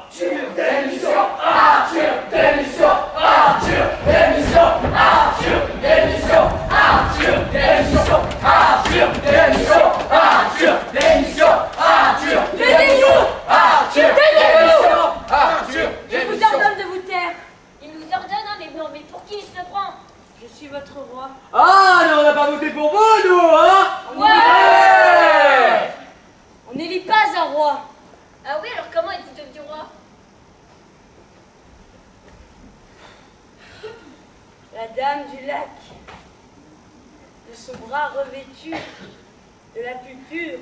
Arthur, démission, Arthur, démission, Arthur, démission, Arthur, démission, Arthur, démission, Arthur, démission, Arthur, démission, Arthur, démission, Arthur, démission, Arthur, Je vous ordonne de vous taire. Il nous ordonne, hein, mais non, mais pour qui il se prend? Je suis votre roi. Ah, mais on n'a pas voté pour vous, nous, hein? Ouais. On n'élit pas un roi. Ah oui, alors comment êtes-vous devenu roi? La dame du lac, de son bras revêtu de la plus pure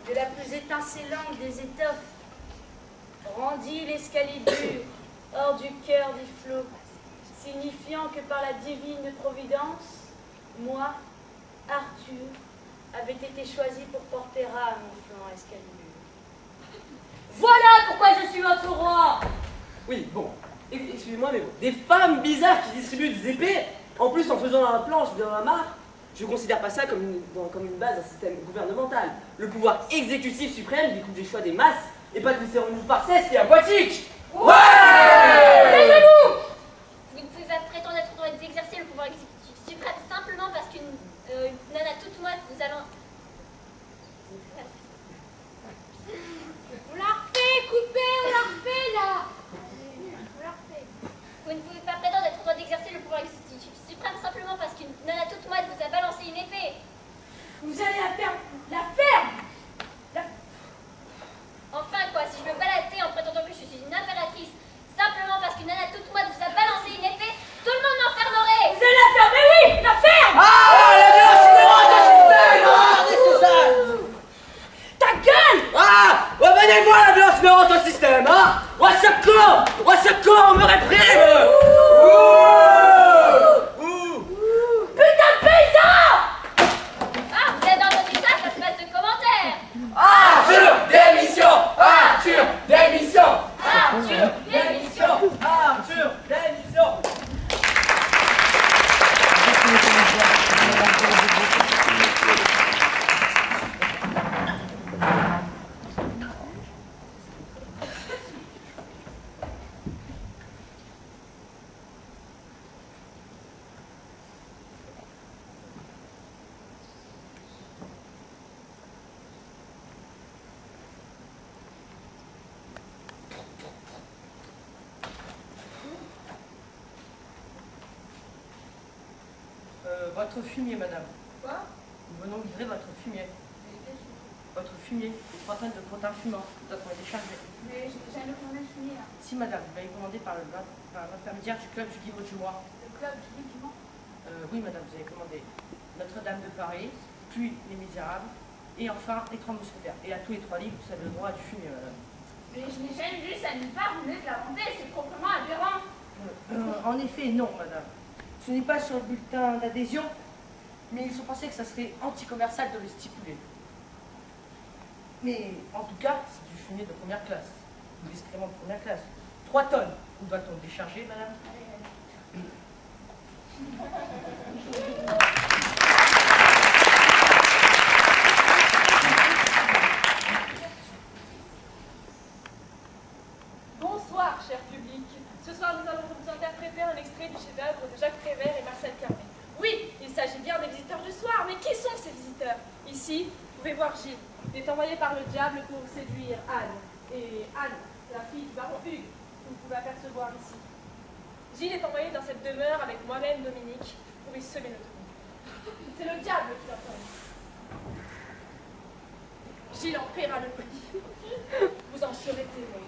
et de la plus étincelante des étoffes, rendit l'escalibur hors du cœur des flots, signifiant que par la divine providence, moi, Arthur, avait été choisi pour porter à mon flanc Excalibur. Voilà pourquoi je suis votre roi! Oui, bon. Excusez-moi, mais bon. Des femmes bizarres qui distribuent des épées, en plus en faisant dans la planche dans la mare, je considère pas ça comme une base d'un système gouvernemental. Le pouvoir exécutif suprême découle des choix des masses et pas d'une cérémonie farcesque et aquatique. Ouais! Taisez-vous! Vous ne pouvez pas prétendre être en droit d'exercer le pouvoir exécutif suprême simplement parce qu'une nana toute moite vous allons... On l'a refait, coupé, on l'a refait là! Vous ne pouvez pas prétendre être en droit d'exercer le pouvoir exécutif suprême simplement parce qu'une nana toute moite vous a balancé une épée. Vous allez la ferme! La ferme! Enfin quoi, si je me baladais en prétendant que je suis une impératrice simplement parce qu'une nana toute moite vous a balancé une épée, tout le monde m'enfermerait. Vous allez la ferme, mais oui! La ferme! Ah, la violence inhérente au système! Ah, c'est ça! Ta gueule! Ah! Ouais, venez voir la violence inhérente au système, hein! Au secours! Au secours, on me réprime! Putain de paysan! Ah, vous avez entendu ça, ça se passe de commentaires. Arthur, démission, Arthur, démission, Arthur, démission. Arthur, démission! Votre fumier, madame. Quoi? Nous venons livrer votre fumier. Votre fumier est en train de compter un fumant. Nous avons déchargé. Mais j'ai jamais commandé de fumier là. Si, madame, vous l'avez commandé par l'intermédiaire du club Julie Vaudumois. Le club du Dumont. Oui, madame, vous avez commandé Notre-Dame de Paris, puis Les Misérables, et enfin Les Trois Mousquetaires. Et à tous les trois livres, vous avez le droit du fumier, madame. Mais je n'ai jamais vu ça nulle part, vous venez de l'inventer, c'est proprement aberrant. En effet, non, madame. Ce n'est pas sur le bulletin d'adhésion, mais ils ont pensé que ça serait anti-commercial de le stipuler. Mais en tout cas, c'est du fumier de première classe, ou d'excréments de première classe. 3 tonnes. Où doit-on décharger, madame? Bonsoir, cher public. Ce soir, nous allons vous interpréter un extrait du chef-d'œuvre de Jacques Prévert et Marcel Carnet. Oui, il s'agit bien des visiteurs du soir, mais qui sont ces visiteurs? Ici, vous pouvez voir Gilles. Il est envoyé par le diable pour séduire Anne. Et Anne, la fille du baron Hugues, que vous pouvez apercevoir ici. Gilles est envoyé dans cette demeure avec moi-même, Dominique, pour y semer le trouble. C'est le diable qui l'envoie. Gilles en paiera le prix. Vous en serez témoin.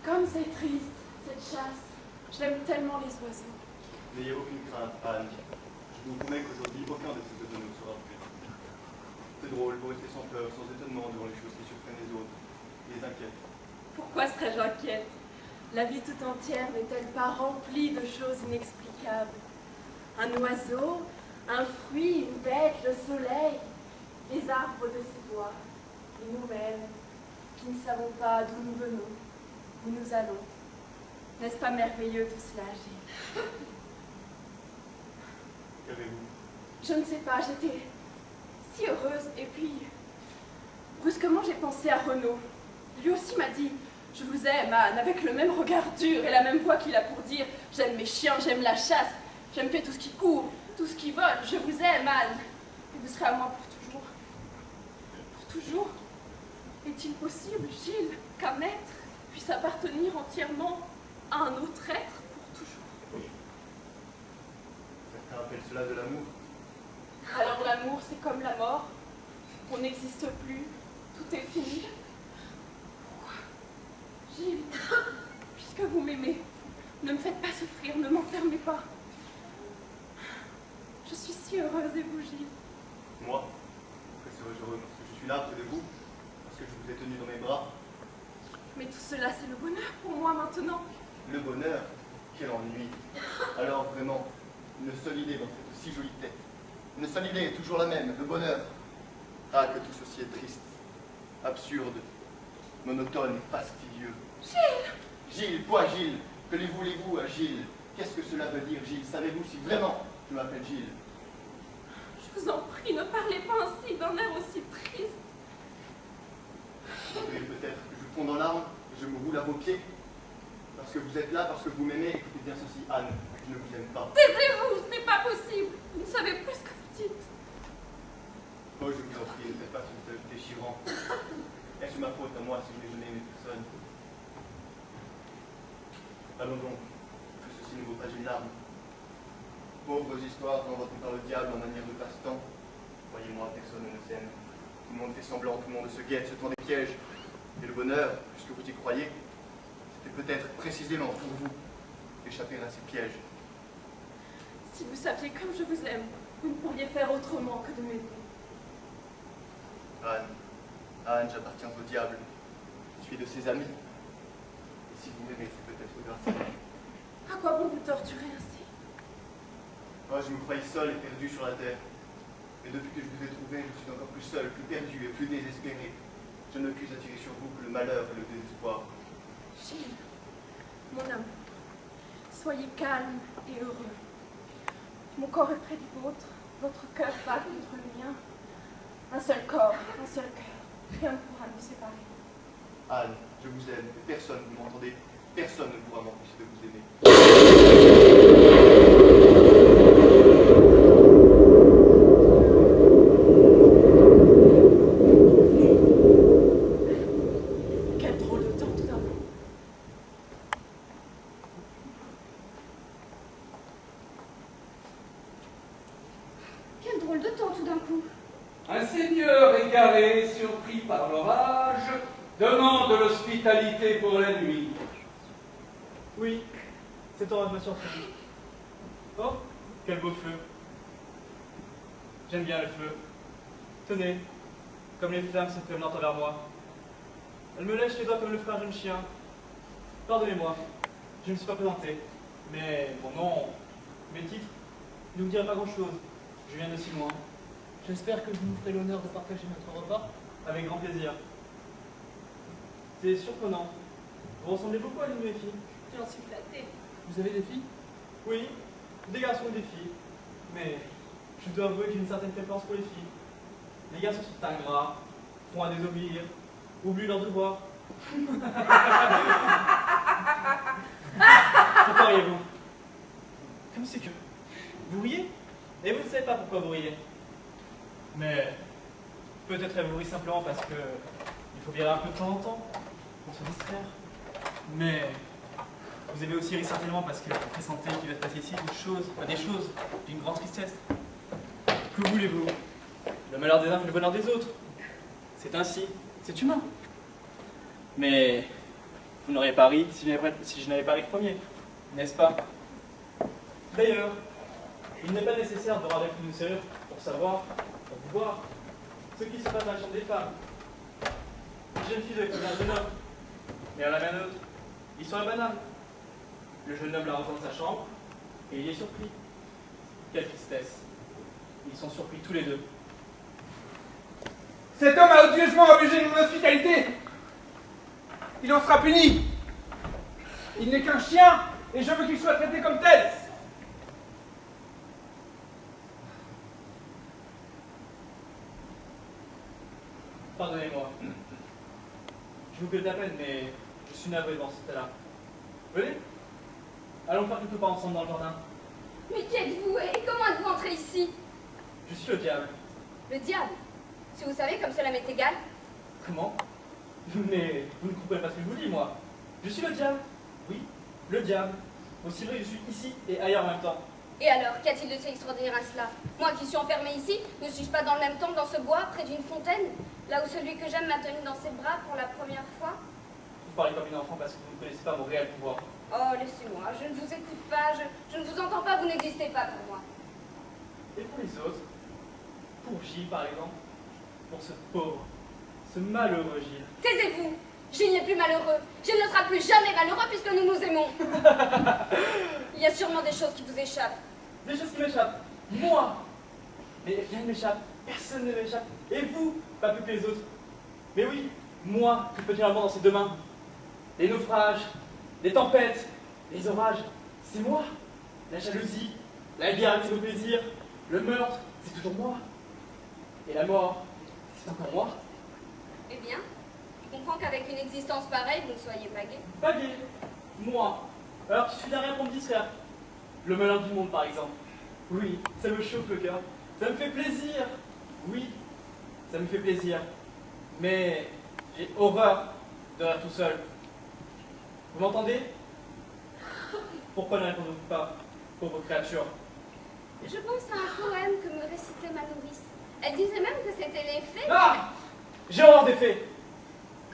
Comme c'est triste, cette chasse. Je l'aime tellement, les oiseaux. N'ayez aucune crainte, Anne. Je vous promets qu'aujourd'hui, aucun de ces oiseaux ne sera tué. C'est drôle, vous restez sans peur, sans étonnement devant les choses qui surprennent les autres, les inquiètent. Pourquoi serais-je inquiète? La vie tout entière n'est-elle pas remplie de choses inexplicables? Un oiseau, un fruit, une bête, le soleil, les arbres de ces bois, et nous-mêmes, qui ne savons pas d'où nous venons, où nous allons. N'est-ce pas merveilleux tout cela, Gilles? Qu'avez-vous? Je ne sais pas, j'étais si heureuse, et puis, brusquement j'ai pensé à Renaud. Lui aussi m'a dit « Je vous aime, Anne », avec le même regard dur et la même voix qu'il a pour dire « J'aime mes chiens, j'aime la chasse, j'aime tout ce qui court, tout ce qui vole, je vous aime, Anne. Et vous serez à moi pour toujours. » Pour toujours? Est-il possible, Gilles, qu'un être puisse appartenir entièrement à un autre être pour toujours? Certains appellent cela de l'amour. Alors l'amour, c'est comme la mort. On n'existe plus, tout est fini. Pourquoi? Gilles, puisque vous m'aimez, ne me faites pas souffrir, ne m'enfermez pas. Je suis si heureuse, et vous, Gilles? Moi, que serais-je heureux parce que je suis là près de vous, parce que je vous ai tenu dans mes bras. Mais tout cela, c'est le bonheur pour moi maintenant. Le bonheur, quel ennui. Alors vraiment, une seule idée dans cette si jolie tête. Une seule idée est toujours la même, le bonheur. Ah, que tout ceci est triste, absurde, monotone et fastidieux. Gilles! Gilles, quoi Gilles? Que les voulez-vous à Gilles? Qu'est-ce que cela veut dire, Gilles? Savez-vous si vraiment je m'appelle Gilles? Je vous en prie, ne parlez pas ainsi d'un air aussi triste. Vous voulez peut-être que je fonde en larmes, que je me roule à vos pieds? Parce que vous êtes là, parce que vous m'aimez, écoutez bien ceci, Anne, je ne vous aime pas. Taisez-vous, ce n'est pas possible. Vous ne savez plus ce que vous dites. Oh, je vous en prie, ne faites pas ce visage déchirant. Est-ce ma faute à moi si je n'ai jamais aimé personne? Allons donc, que ceci ne vaut pas une larme. Pauvres histoires inventées par le diable en manière de passe-temps. Croyez-moi, personne ne s'aime. Tout le monde fait semblant, tout le monde se guette, se tend des pièges. Et le bonheur, puisque vous y croyez, c'était peut-être précisément pour vous d'échapper à ces pièges. Si vous saviez comme je vous aime, vous ne pourriez faire autrement que de m'aimer. Anne, j'appartiens au diable. Je suis de ses amis. Et si vous m'aimez, c'est peut-être grâce à lui. À quoi bon vous torturer ainsi? Oh, je me croyais seul et perdu sur la terre. Mais depuis que je vous ai trouvé, je suis encore plus seul, plus perdu et plus désespéré. Je ne puis attirer sur vous que le malheur et le désespoir. Gilles, mon amour, soyez calme et heureux. Mon corps est près du vôtre, votre cœur bat contre le mien. Un seul corps, un seul cœur. Rien ne pourra nous séparer. Anne, je vous aime, et personne, vous m'entendez, personne ne pourra m'empêcher de vous aimer. Quel drôle de temps tout d'un coup. Quel drôle de temps tout d'un coup. Un seigneur égaré, surpris par l'orage, demande l'hospitalité pour la nuit. Oui, cet orage m'a surpris. Oh, quel beau feu. J'aime bien le feu. Tenez, comme les flammes sont prévenantes envers moi. Elles me lèchent les doigts comme le ferait un jeune chien. Pardonnez-moi, je ne me suis pas présenté. Mais mon nom, mes titres, ne vous diraient pas grand-chose. Je viens de si loin. J'espère que vous nous ferez l'honneur de partager notre repas avec grand plaisir. C'est surprenant. Vous ressemblez beaucoup à l'une de mes filles. J'en suis flattée. Vous avez des filles? Oui, des garçons et des filles. Mais je dois avouer que j'ai une certaine préférence pour les filles. Les garçons sont ingrats, font à désobéir, oublient leurs devoirs. Pourquoi riez-vous? Comme c'est que vous riez et vous ne savez pas pourquoi vous riez. Mais peut-être avez-vous ri simplement parce que il faut virer un peu de temps en temps pour se distraire. Mais vous avez aussi ri certainement parce que vous pressentez qu'il va se passer ici des choses d'une grande tristesse. Que voulez-vous? Le malheur des uns fait le bonheur des autres. C'est ainsi, c'est humain. Mais vous n'auriez pas ri si je n'avais pas ri le premier, n'est-ce pas? D'ailleurs, il n'est pas nécessaire de regarder plus de serrure pour savoir, pour voir ce qui se passe dans la chambre des femmes. Une jeune fille doit écouter un jeune homme, mais à la main autre, l'histoire est banale. Le jeune homme la rejoint dans sa chambre et il est surpris. Quelle tristesse. Ils sont surpris tous les deux. Cet homme a odieusement abusé de mon hospitalité. Il en sera puni. Il n'est qu'un chien et je veux qu'il soit traité comme tel. Pardonnez-moi. Je vous fais de la peine, mais je suis navré devant cet état-là. Venez, allons faire quelques pas ensemble dans le jardin. Mais qui êtes-vous et comment êtes-vous entré ici? Je suis le diable. Le diable? Si vous savez, comme cela m'est égal. Comment? Mais vous ne comprenez pas ce que je vous dis, moi. Je suis le diable. Oui, le diable. Aussi vrai que je suis ici et ailleurs en même temps. Et alors, qu'a-t-il de si extraordinaire à cela? Moi qui suis enfermée ici, ne suis-je pas dans le même temps dans ce bois, près d'une fontaine, là où celui que j'aime m'a tenu dans ses bras pour la première fois? Vous parlez comme une enfant parce que vous ne connaissez pas mon réel pouvoir. Oh, laissez-moi, je ne vous écoute pas, je ne vous entends pas, vous n'existez pas pour moi. Et pour les autres? Pour Gilles, par exemple? Pour ce pauvre, ce malheureux Gilles. Taisez-vous! Gilles n'est plus malheureux. Gilles ne sera plus jamais malheureux puisque nous nous aimons. Il y a sûrement des choses qui vous échappent. Des choses qui m'échappent. Moi! Mais rien ne m'échappe. Personne ne m'échappe. Et vous, pas plus que les autres. Mais oui, moi, que peut-il avoir dans ces deux mains? Les naufrages, les tempêtes, les orages, c'est moi. La jalousie, la guerre avec ses beaux plaisirs, le meurtre, c'est toujours moi. Et la mort, c'est encore moi. Eh bien, je comprends qu'avec une existence pareille, vous ne soyez pas gai. Pas gai. Moi. Alors qu'il suffit d'un rien pour me distraire. Le malin du monde, par exemple. Oui, ça me chauffe le cœur. Ça me fait plaisir. Oui, ça me fait plaisir. Mais j'ai horreur de rire tout seul. Vous m'entendez? Pourquoi ne répondez-vous pas, pauvre créature? Je pense à un poème que me récitait ma nourrice. Elle disait même que c'était les fées. Ah! J'ai horreur des fées.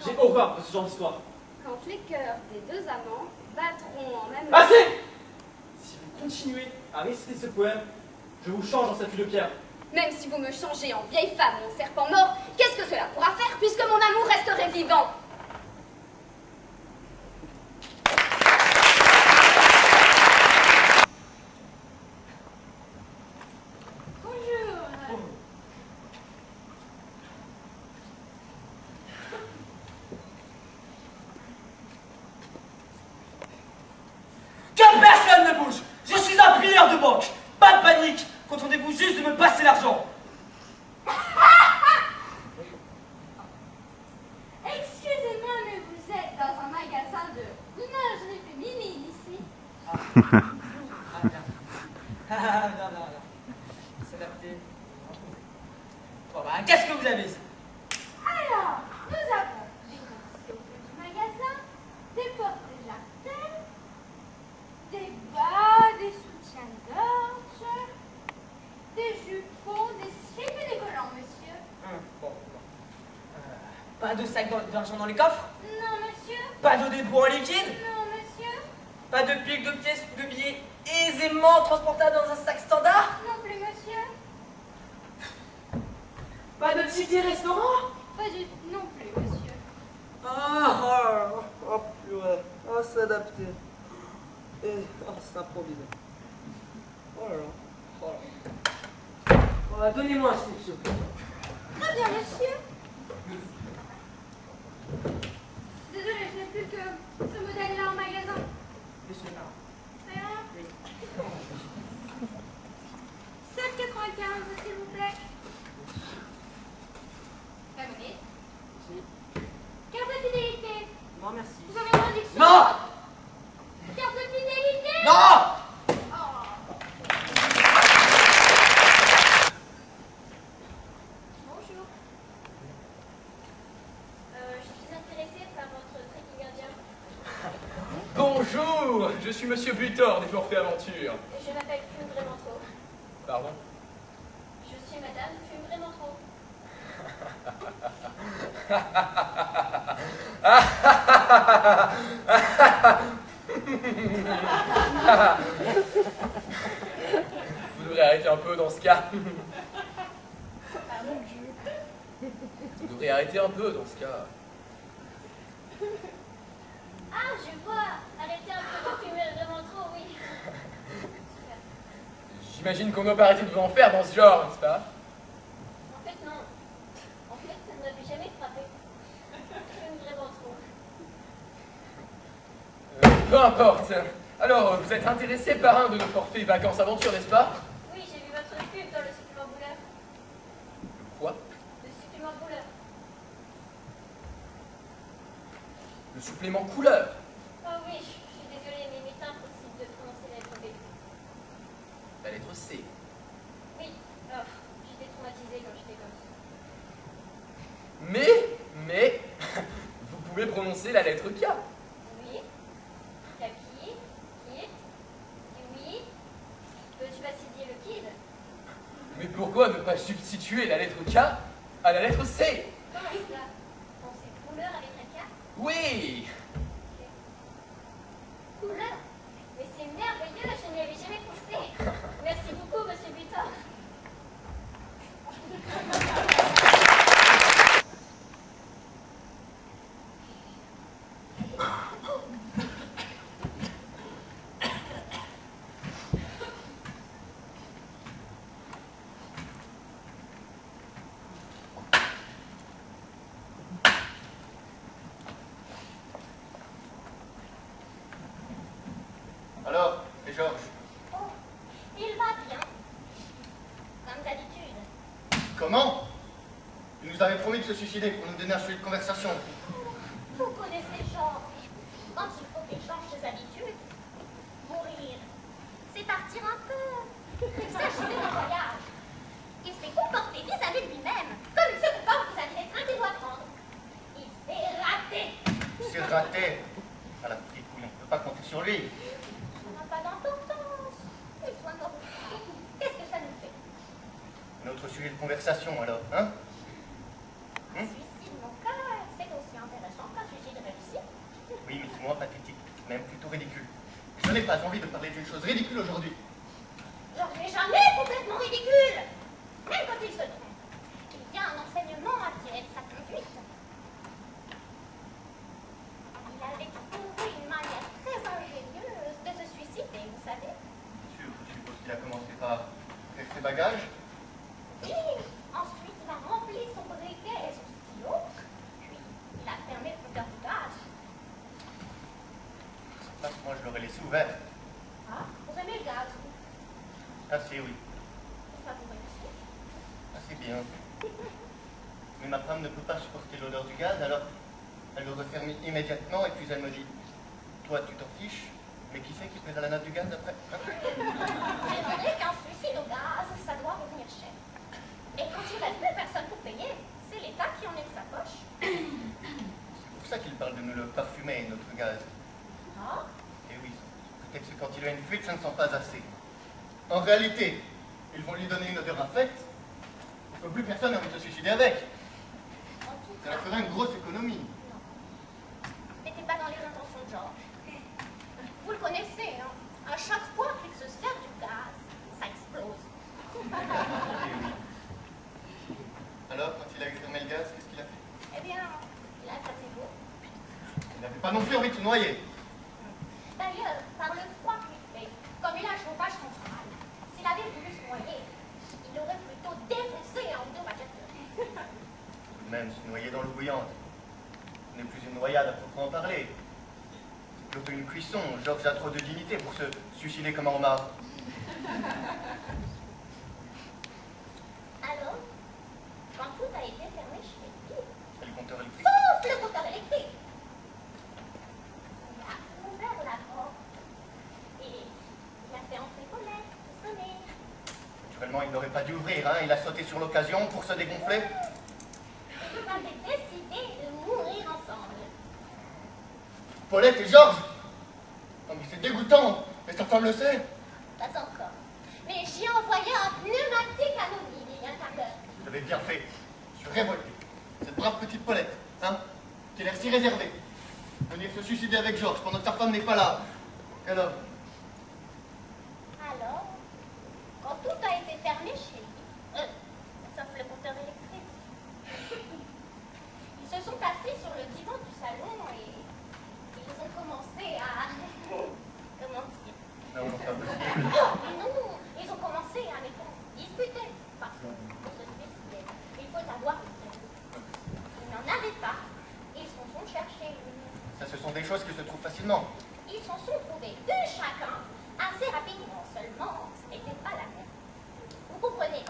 J'ai horreur de ce genre d'histoire. Quand les cœurs des deux amants battront en même Assez! Si vous continuez à réciter ce poème, je vous change en statue de pierre. Même si vous me changez en vieille femme ou en serpent mort, qu'est-ce que cela pourra faire puisque mon amour resterait vivant? Bonjour. Que personne ne bouge! Je suis un pilleur de banque! Pas de panique! Contentez-vous juste de me passer l'argent! Excusez-moi, mais vous êtes dans un magasin de lingerie féminine ici. Non. S'adapter. Bon bah, qu'est-ce que vous avez ici? Alors, nous avons des corsets au bout du magasin, des porte-jartelles, des bas, des soutiens-gorge, des jupons, des slips et des collants, monsieur. Bon. Pas de sac d'argent dans les coffres? Non, monsieur. Pas de dépôt en liquide? Non, monsieur. Pas de piles de pièces ou de billets aisément transportables dans un sac standard? Non plus, monsieur. Pas de ticket restaurant? Pas du non plus, monsieur. Purée. S'adapter. S'improviser. Oh là là. Oh là. Donnez-moi un slip, s'il vous plaît. Très bien, monsieur. Désolée, je n'ai plus que ce modèle-là en magasin. Monsieur Nard. C'est un 7,95, s'il vous plaît. La monnaie. Carte de fidélité. Non, merci. Vous avez une réduction. Non! Carte de fidélité. Non! Bonjour. Je suis intéressée par votre trekking indien. Bonjour, je suis Monsieur Butor des Forfaits Aventures. Je m'appelle Fume vraiment trop. Pardon? Je suis Madame Fume vraiment trop. Vous devrez arrêter un peu dans ce cas. Vous devrez arrêter un peu dans ce cas. Ah, je vois. Arrêtez un peu de fumer vraiment trop, oui. J'imagine qu'on doit pas arrêter de vous en faire dans ce genre, n'est-ce pas? En fait, non. En fait, ça ne m'avait jamais frappé. Je fume vraiment trop. Peu importe. Alors, vous êtes intéressé par un de nos forfaits vacances-aventures, n'est-ce pas? Oui, j'ai vu votre pub dans le supplément bouleur. Quoi? Le supplément bouleur. supplément couleur. Oh oui, je suis désolée, mais il m'est impossible de prononcer la lettre B. La lettre C. Oui, oh, j'étais traumatisée quand j'étais gosse. Mais, vous pouvez prononcer la lettre K. Oui, Kaki, Kit, oui. Peux-tu pas citer le kid? Mais pourquoi ne pas substituer la lettre K à la lettre C? Comment ça? Penser couleur avec un K? Oui. Couleur? Mais c'est merveilleux, je n'y avais jamais pensé. Merci beaucoup, monsieur Butor. Alors, et Georges? Oh, il va bien. Comme d'habitude. Comment? Il nous avait promis de se suicider pour nous donner un sujet de conversation. Vous connaissez Georges. Quand il faut qu'il change ses habitudes, mourir, c'est partir un peu. Il s'agissait d'un voyage. Il s'est comporté vis-à-vis de lui-même comme il se comporte vis-à-vis des trains qu'il doit prendre. Il s'est raté. C'est raté. À la petite couille, on ne peut pas compter sur lui. Ça n'a pas d'importance. Il soit encore fou. Qu'est-ce que ça nous fait? Notre sujet de conversation, alors, hein? Un suicide, mon cœur, c'est aussi intéressant qu'un suicide réussi. Oui, mais c'est moins pathétique, c'est même plutôt ridicule. Je n'ai pas envie de parler d'une chose ridicule aujourd'hui. Georges n'est jamais complètement ridicule. Même quand il se trompe. Il y a un enseignement à tirer de sa conduite. Il avait trouvé une manière très ingénieuse de se suicider, vous savez. Sûr, je suppose qu'il a commencé par faire ses bagages. Et ensuite, il a rempli son briquet et son stylo. Puis, il a fermé le compteur du gaz. Parce que moi, je l'aurais laissé ouvert. Ah, vous aimez le gaz, vous? Assez, oui. Ça vous réussit? Assez bien. Mais ma femme ne peut pas supporter l'odeur du gaz, alors elle le referme immédiatement et puis elle me dit « Toi, tu t'en fiches, mais qui c'est qui paiera la note du gaz après hein ?» C'est vrai qu'un suicide au gaz, ça doit revenir cher. Et quand il n'a plus personne pour payer, c'est l'État qui en est de sa poche. C'est pour ça qu'il parle de nous le parfumer, notre gaz. Ah, Et oui, peut-être que quand il a une fuite, ça ne sent pas assez. En réalité, ils vont lui donner une odeur infecte, que plus personne n'a envie de se suicider avec. en tout Ça cas, leur fera une grosse économie. c'était pas dans les intentions de Georges. Vous le connaissez, hein? À chaque fois qu'il se sert du gaz, ça explose. Et oui. Alors, quand il a eu fermé le gaz, qu'est-ce qu'il a fait? Eh bien, il a tapé l'eau. Il n'avait pas non plus envie de se noyer. D'ailleurs, par le froid qu'il fait, comme il a un chauffage central, s'il avait voulu se noyer, il aurait plutôt défoncé en deux radiateurs. Tout de même, se noyer dans l'eau bouillante. Ce n'est plus une noyade à proprement parler. C'est plutôt une cuisson. Georges a trop de dignité pour se suicider comme un homard. Alors, quand tout a été fermé chez lui, C'est le compteur électrique. sauf le compteur électrique, il a ouvert la porte et il a fait entrer Paulette pour sonner. Naturellement, il n'aurait pas dû ouvrir, hein. Il a sauté sur l'occasion pour se dégonfler. Et vous avez décidé de mourir ensemble. Paulette et Georges. Non mais c'est dégoûtant. Mais sa femme le sait. Pas encore. Mais j'ai envoyé un pneumatique anonyme il y a un quart d'heure. Vous avez bien fait. Je suis révolté. Cette brave petite Paulette, hein, qui a l'air si réservée. Venir se suicider avec Georges pendant que sa femme n'est pas là. Et alors? Alors, quand tout a été fermé chez lui, sauf le compteur électrique, ils se sont assis sur le divan du salon et ils ont commencé à... Comment dire? Non, pas possible. Oh, non, ils ont commencé à discuter. Parce que pour se suicider, il faut avoir une raison. Ils n'en avaient pas. Ils s'en sont cherchés une. Ça, ce sont des choses qui se trouvent facilement. Ils s'en sont trouvés une chacun assez rapidement. Seulement, ce n'était pas la même. Vous comprenez,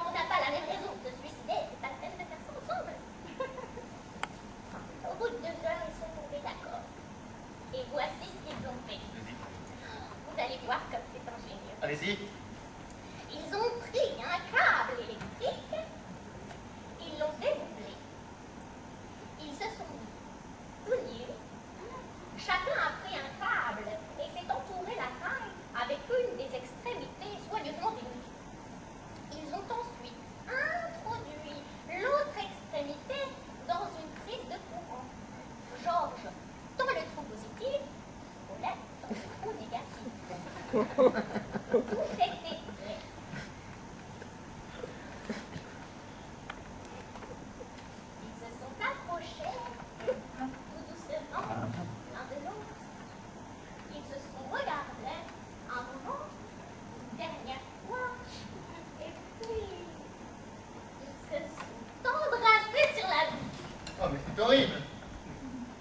C'était vrai. Ils se sont approchés, tout doucement, l'un de l'autre. Ils se sont regardés un moment, une dernière fois, et puis ils se sont embrassés sur la bouche. Oh, mais c'est horrible.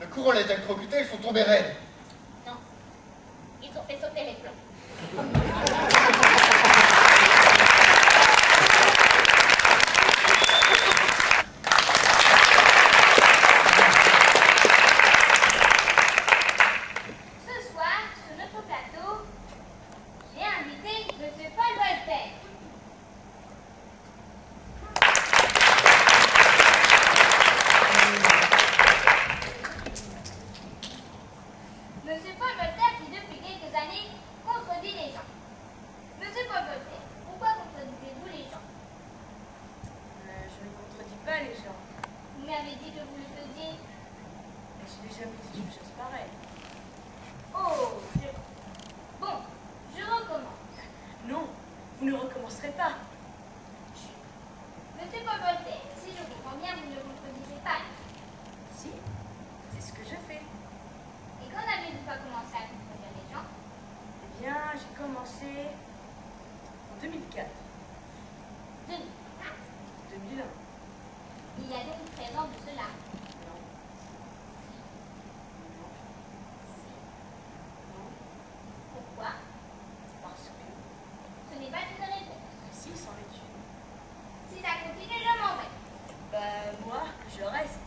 Le courant les a électrocutés, ils sont tombés raides. Non, ils ont fait sauter les plombs. Ce soir, sur notre plateau, j'ai invité M. Paul Voltaire. Monsieur Paul Voltaire qui depuis quelques années contredit les gens. Monsieur Paul Voltaire, pourquoi contredisez-vous les gens? Je ne contredis pas les gens. Vous m'avez dit que vous le faisiez. Mais je n'ai jamais dit une chose pareille. Oh, bon, je recommence. Non, vous ne recommencerez pas. Monsieur Paul Voltaire, si je comprends bien, vous ne contredisez pas. Si, c'est ce que je fais. Et quand n'avez-vous pas commencé à contredire les gens? Eh bien, j'ai commencé en 2004, 2004. 2001. Il y a donc 13 ans de cela. Non. Non. Non. Pourquoi? Parce que Ce n'est pas une réponse. si, c'en est une. Si ça continue, je m'en vais. Bah, moi, je reste.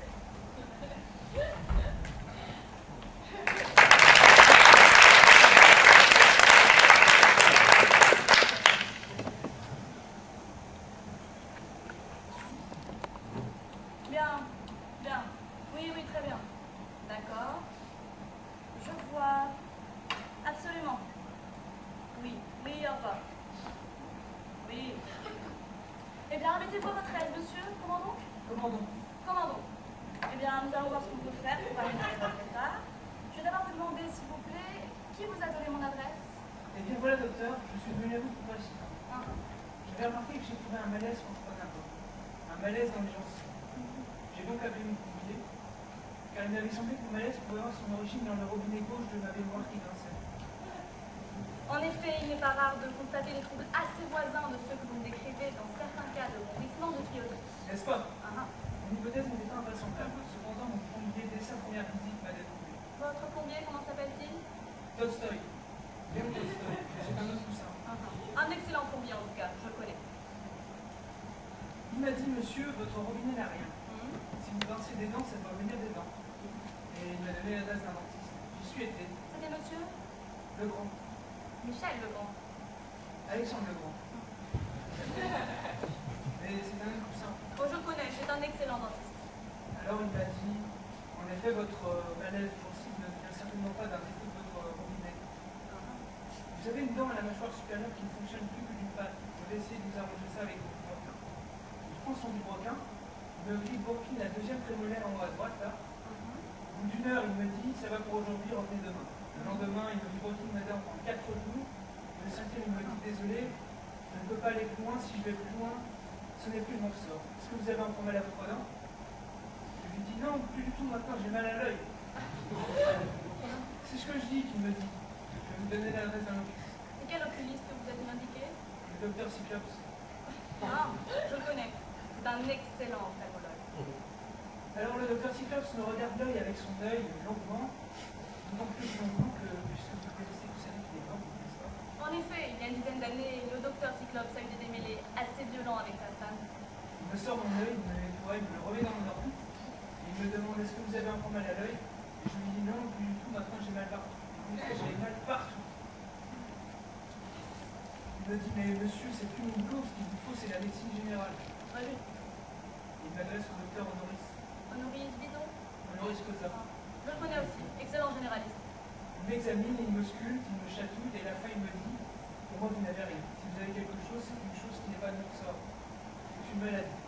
Bien, bien. Oui, oui, très bien. D'accord. Je vois. Absolument. Oui, oui, au revoir. Oui. Eh bien, mettez-vous à votre aise, monsieur. Comment donc? Comment donc? Comment donc? Eh bien, nous allons voir ce qu'on peut faire pour améliorer votre état. Je vais d'abord vous demander, s'il vous plaît, qui vous a donné mon adresse? Eh bien voilà, docteur, je suis venu à vous pour voici. Ah. J'avais remarqué que j'ai trouvé un malaise contre n'importe. Un malaise dans les gencives. J'ai donc appelé mon pompier, car il m'avait semblé que mon malaise pouvait avoir son origine dans le robinet gauche de ma baignoire qui grinçait. En effet, il n'est pas rare de constater des troubles assez voisins de ceux que vous me décrivez dans certains cas de ronflement de tuyauterie. N'est-ce pas? Ah, ah. Mon hypothèse n'était pas invraisemblable. Cependant, mon plombier, dès sa première visite, m'a détruit. Votre plombier, comment s'appelle-t-il? Tolstoï. Léon Tolstoï. C'est un autre poussin. Ah, ah. Un excellent plombier en tout cas, je le connais. Il m'a dit, monsieur, votre robinet n'a rien. Hum. Si vous rincez des dents, ça doit venir des dents. Et il m'a donné l'adresse d'un dentiste. J'y suis été. C'était monsieur Legrand. Michel Legrand. Alexandre Legrand. Mais c'est un autre poussin. Oh, je connais, c'est un excellent dentiste. Alors il m'a dit, en effet, votre malaise gencive ne vient certainement pas d'un défaut de votre robinet. Vous avez une dent à la mâchoire supérieure qui ne fonctionne plus que d'une patte. Je vais essayer de vous arranger ça avec du broquin. Il prend son broquin, il me bourquine la deuxième prémolaire en haut à droite, là. Au bout d'une heure, il me dit, ça va pour aujourd'hui, revenez demain. Le lendemain, il me bourquine ma dent pendant 4 jours. Le cinquième, il me dit, désolé, je ne peux pas aller plus loin, si je vais plus loin, ce n'est plus mon sort. Est-ce que vous avez encore mal à votre dent? Je lui dis, non, plus du tout, maintenant j'ai mal à l'œil. C'est ce que je dis qu'il me dit. Je vais vous donner l'adresse d'un oculiste. Et quel oculiste vous avez indiqué? Le docteur Cyclops. Ah, je le connais. C'est un excellent ophtalmologue. Alors le docteur Cyclops me regarde l'œil avec son œil longuement, d'autant plus longuement que, puisque vous connaissez, vous savez qu'il est mort, n'est-ce pas? En effet, il y a une dizaine d'années, le docteur Cyclops a eu des démêlés assez violents avec sa femme. Il me sort mon œil, il me le nettoie, il me le remet dans mon orbite, et il me demande est-ce que vous avez encore mal à l'œil? Et je lui dis non, plus du tout, maintenant j'ai mal partout. J'ai mal partout. Il me dit mais monsieur, c'est plus une cause, ce qu'il vous faut, c'est la médecine générale. Oui. Il m'adresse au docteur Honoris. Honoris Bidon. Honoris Causa. Je le connais aussi, excellent généraliste. Il m'examine, il me sculpte, il me chatouille, et à la fin il me dit pour moi vous n'avez rien. Si vous avez quelque chose, c'est une chose qui n'est pas de notre sort. C'est une maladie.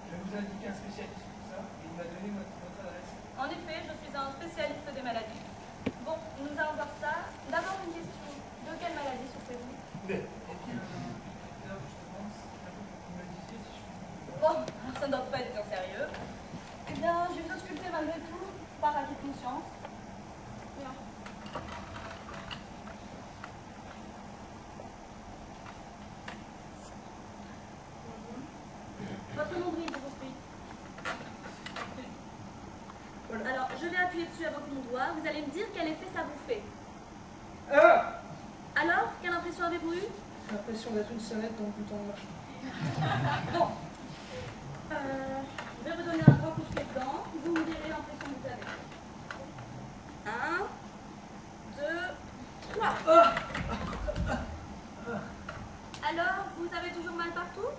Je vais vous indiquer un spécialiste pour ça, et il m'a donné votre adresse. En effet, je suis un spécialiste des maladies. Bon, nous allons voir ça. D'abord une question. par acquis de conscience. Bien. Votre nombril, je vous prie. Voilà. Alors, je vais appuyer dessus avec mon doigt. Vous allez me dire quel effet ça vous fait. Alors, quelle impression avez-vous eue? J'ai l'impression d'être une sonnette dans le bouton de marche. Bon. Je vais vous donner un grand coup de pied dedans. Vous me direz l'impression que vous avez. 1, 2, 3. Alors, vous avez toujours mal partout?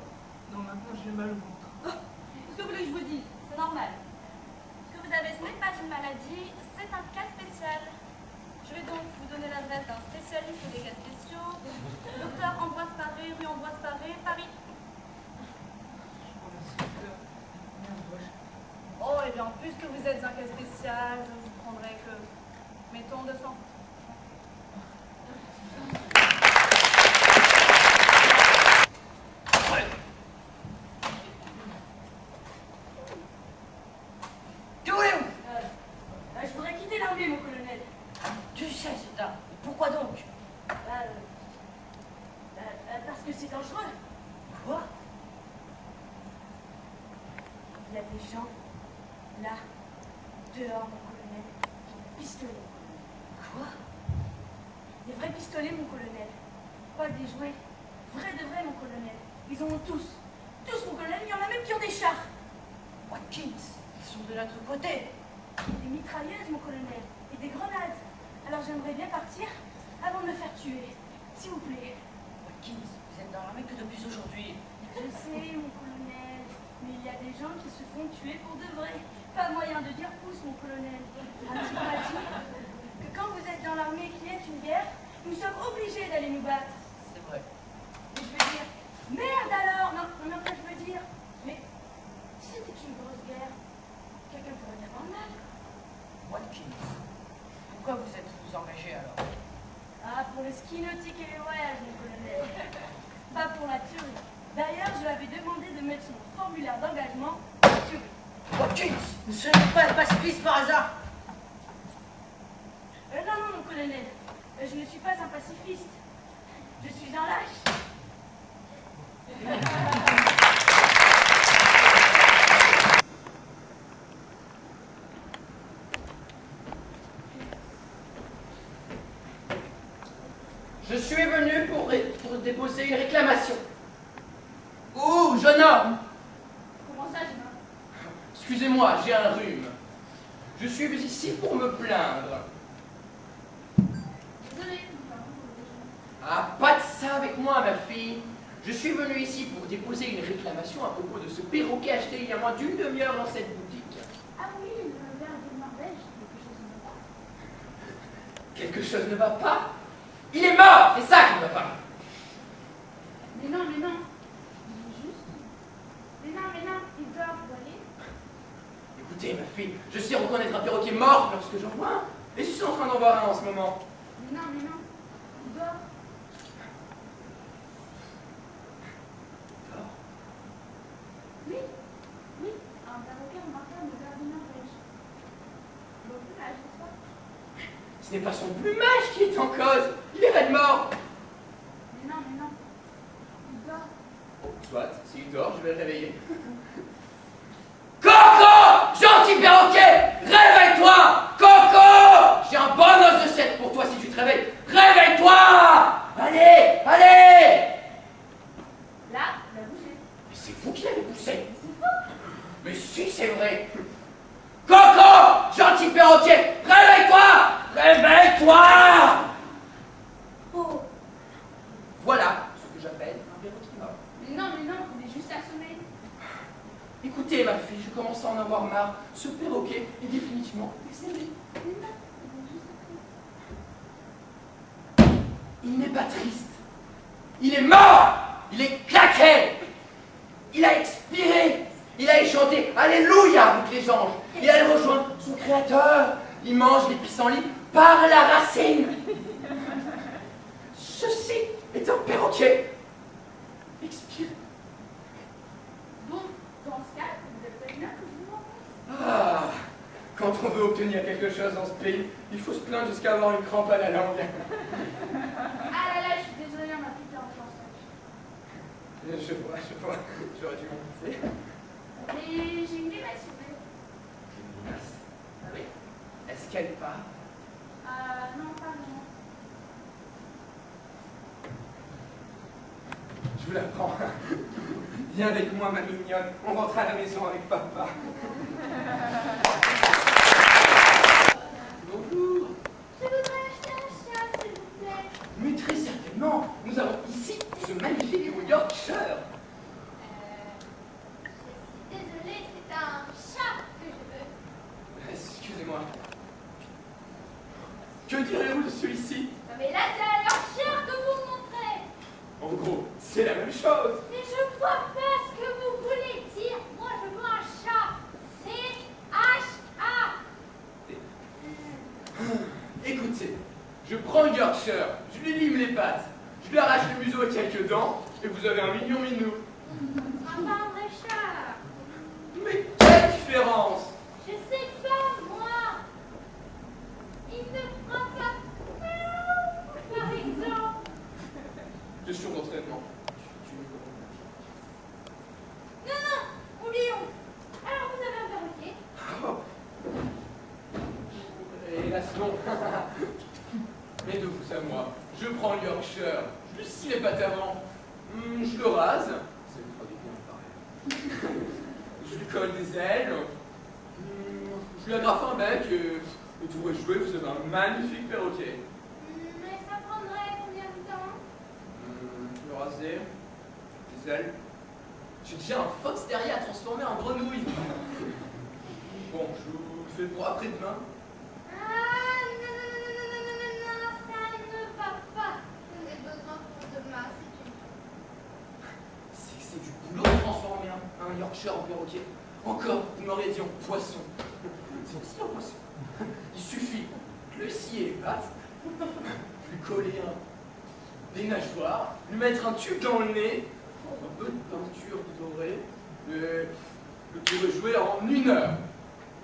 Non, maintenant j'ai mal au ventre. Qu'est-ce que vous voulez que je vous dise? C'est normal. Ce que vous avez, ce n'est pas une maladie, c'est un cas spécial. Je vais donc vous donner l'adresse d'un spécialiste des cas spéciaux. Docteur Ambroise Paré, rue Ambroise Paré, Paris. Oh, et bien, puisque vous êtes un cas spécial, je vous prendrai que, mettons, 200. Que voulez-vous? Je voudrais quitter l'armée, mon colonel. Tu sais, c'est un... Pourquoi donc? Parce que c'est dangereux. Quoi? Il y a des gens, là, dehors, mon colonel, qui ont des pistolets. Quoi? Des vrais pistolets, mon colonel. Pas des jouets. Vrais de vrais, mon colonel. Ils en ont tous. Tous, mon colonel. Il y en a même qui ont des chars. Watkins, ils sont de notre côté. Des mitrailleuses, mon colonel. Et des grenades. Alors j'aimerais bien partir avant de me faire tuer. S'il vous plaît. Watkins, vous êtes dans l'armée que depuis aujourd'hui. Je sais, mon colonel. Mais il y a des gens qui se font tuer pour de vrai. Pas moyen de dire pouce, mon colonel. As-tu pas dit que quand vous êtes dans l'armée et qu'il y a une guerre, nous sommes obligés d'aller nous battre? C'est vrai. Et je veux dire, merde alors! Non, non, en fait, je veux dire, mais si c'était une grosse guerre, quelqu'un pourrait bien avoir mal. Watkins, pourquoi vous êtes-vous engagé alors? Ah, pour le ski nautique et les voyages, mon colonel. Pas pour la tuerie. D'ailleurs, je lui avais demandé de mettre son formulaire d'engagement tuerie. Watkins, vous ne seriez pas pacifiste par hasard? Non, non, mon colonel. Je ne suis pas un pacifiste. Je suis un lâche. Je suis venu pour déposer une réclamation. Ouh, jeune homme! Comment ça, je m'en... Excusez-moi, j'ai un rhume. Je suis ici pour me plaindre. Désolée. Ah, pas de ça avec moi, ma fille. Je suis venu ici pour déposer une réclamation à propos de ce perroquet acheté il y a moins d'une demi-heure dans cette boutique. Ah oui, le verre de Norvège, quelque chose ne va pas. Quelque chose ne va pas? Il est mort! C'est ça qui ne va pas. Mais non, il est juste. Mais non, il dort, vous voyez. Écoutez, ma fille, je sais reconnaître un perroquet mort lorsque j'en vois un. Et je suis en train d'en voir un en ce moment. Mais non, il dort. Oui, un perroquet remarquable au verre de Norvège. Bon plumage, n'est-ce pas? Ce n'est pas son plumage qui est en cause. Il est raide mort. Mais non, il dort. Soit, s'il dort, je vais le réveiller. Coco! Gentil perroquet! Réveille-toi! Coco! J'ai un bon os de 7 pour toi si tu te réveilles. Réveille-toi! Allez! Allez! Là, il a bougé. Mais c'est vous qui l'avez poussé. C'est faux. Mais si, c'est vrai. Coco! Gentil perroquet! Réveille-toi! Réveille-toi! Oh. Voilà ce que j'appelle un perroquet mort. Mais non, il est juste assommé. Écoutez, ma fille, je commence à en avoir marre. Ce perroquet est définitivement décédé. Il n'est pas triste. Il est mort! Il est claqué! Il a expiré! Il a chanté Alléluia avec les anges. Il allait rejoindre son créateur. Il mange les pissenlits par la racine. Ceci est un perroquet. Expiré. Bon, dans ce cas, vous êtes pas là que je vous remplace. Ah, quand on veut obtenir obtenir quelque chose dans ce pays, il faut se plaindre jusqu'à avoir une crampe à la langue. Ah là là, je suis désolée, on m'a piqué en français. Je vois, j'aurais dû m'en douter. Mais j'ai une limace, s'il vous plaît. Une limace? Ah oui? Est-ce qu'elle part? Non, pas vraiment. Je vous la prends. Viens avec moi, ma mignonne. On rentre à la maison avec papa. Bonjour. Je voudrais acheter un chien, s'il vous plaît. Mais très certainement, nous avons ici ce magnifique Yorkshire. Je suis désolée, c'est un chat que je veux. Excusez-moi. Que direz-vous de celui-ci? Non mais là, c'est un Yorkshire que vous me montrez. En gros, c'est la même chose. Mais je vois pas ce que vous voulez dire. Moi, je veux un chat. C-H-A. Écoutez, je prends le Yorkshire, je lui lime les pattes, je lui arrache le museau et quelques dents, et vous avez un mignon minou. Ce sera pas un vrai chat. Mais quelle différence! Je sais pas, moi. Il ne fera pas peur, par exemple. Question d'entraînement. Non, non, oublions. Alors, vous avez un perroquet. Hélas non. Mais de vous à moi, je prends le Yorkshire, je lui scie les pattes avant, je le rase, ça lui fera du bien pareil. Je lui colle des ailes, je lui agrafe un bec et tout est joué, vous avez un magnifique perroquet. Mais ça prendrait combien de temps? Le raser, des ailes. J'ai déjà un fox terrier à transformer en grenouille. Bon, je vous le fais pour après-demain. Ah, non, ça ne va pas. J'en ai besoin pour demain, c'est une... C'est du boulot de transformer un Yorkshire en perroquet. Encore, vous m'auriez dit en poisson. C'est aussi un poisson. Il suffit de lui scier les pattes, lui coller des nageoires, lui mettre un tube dans le nez, un peu de peinture dorée, le tour est joué en 1 heure.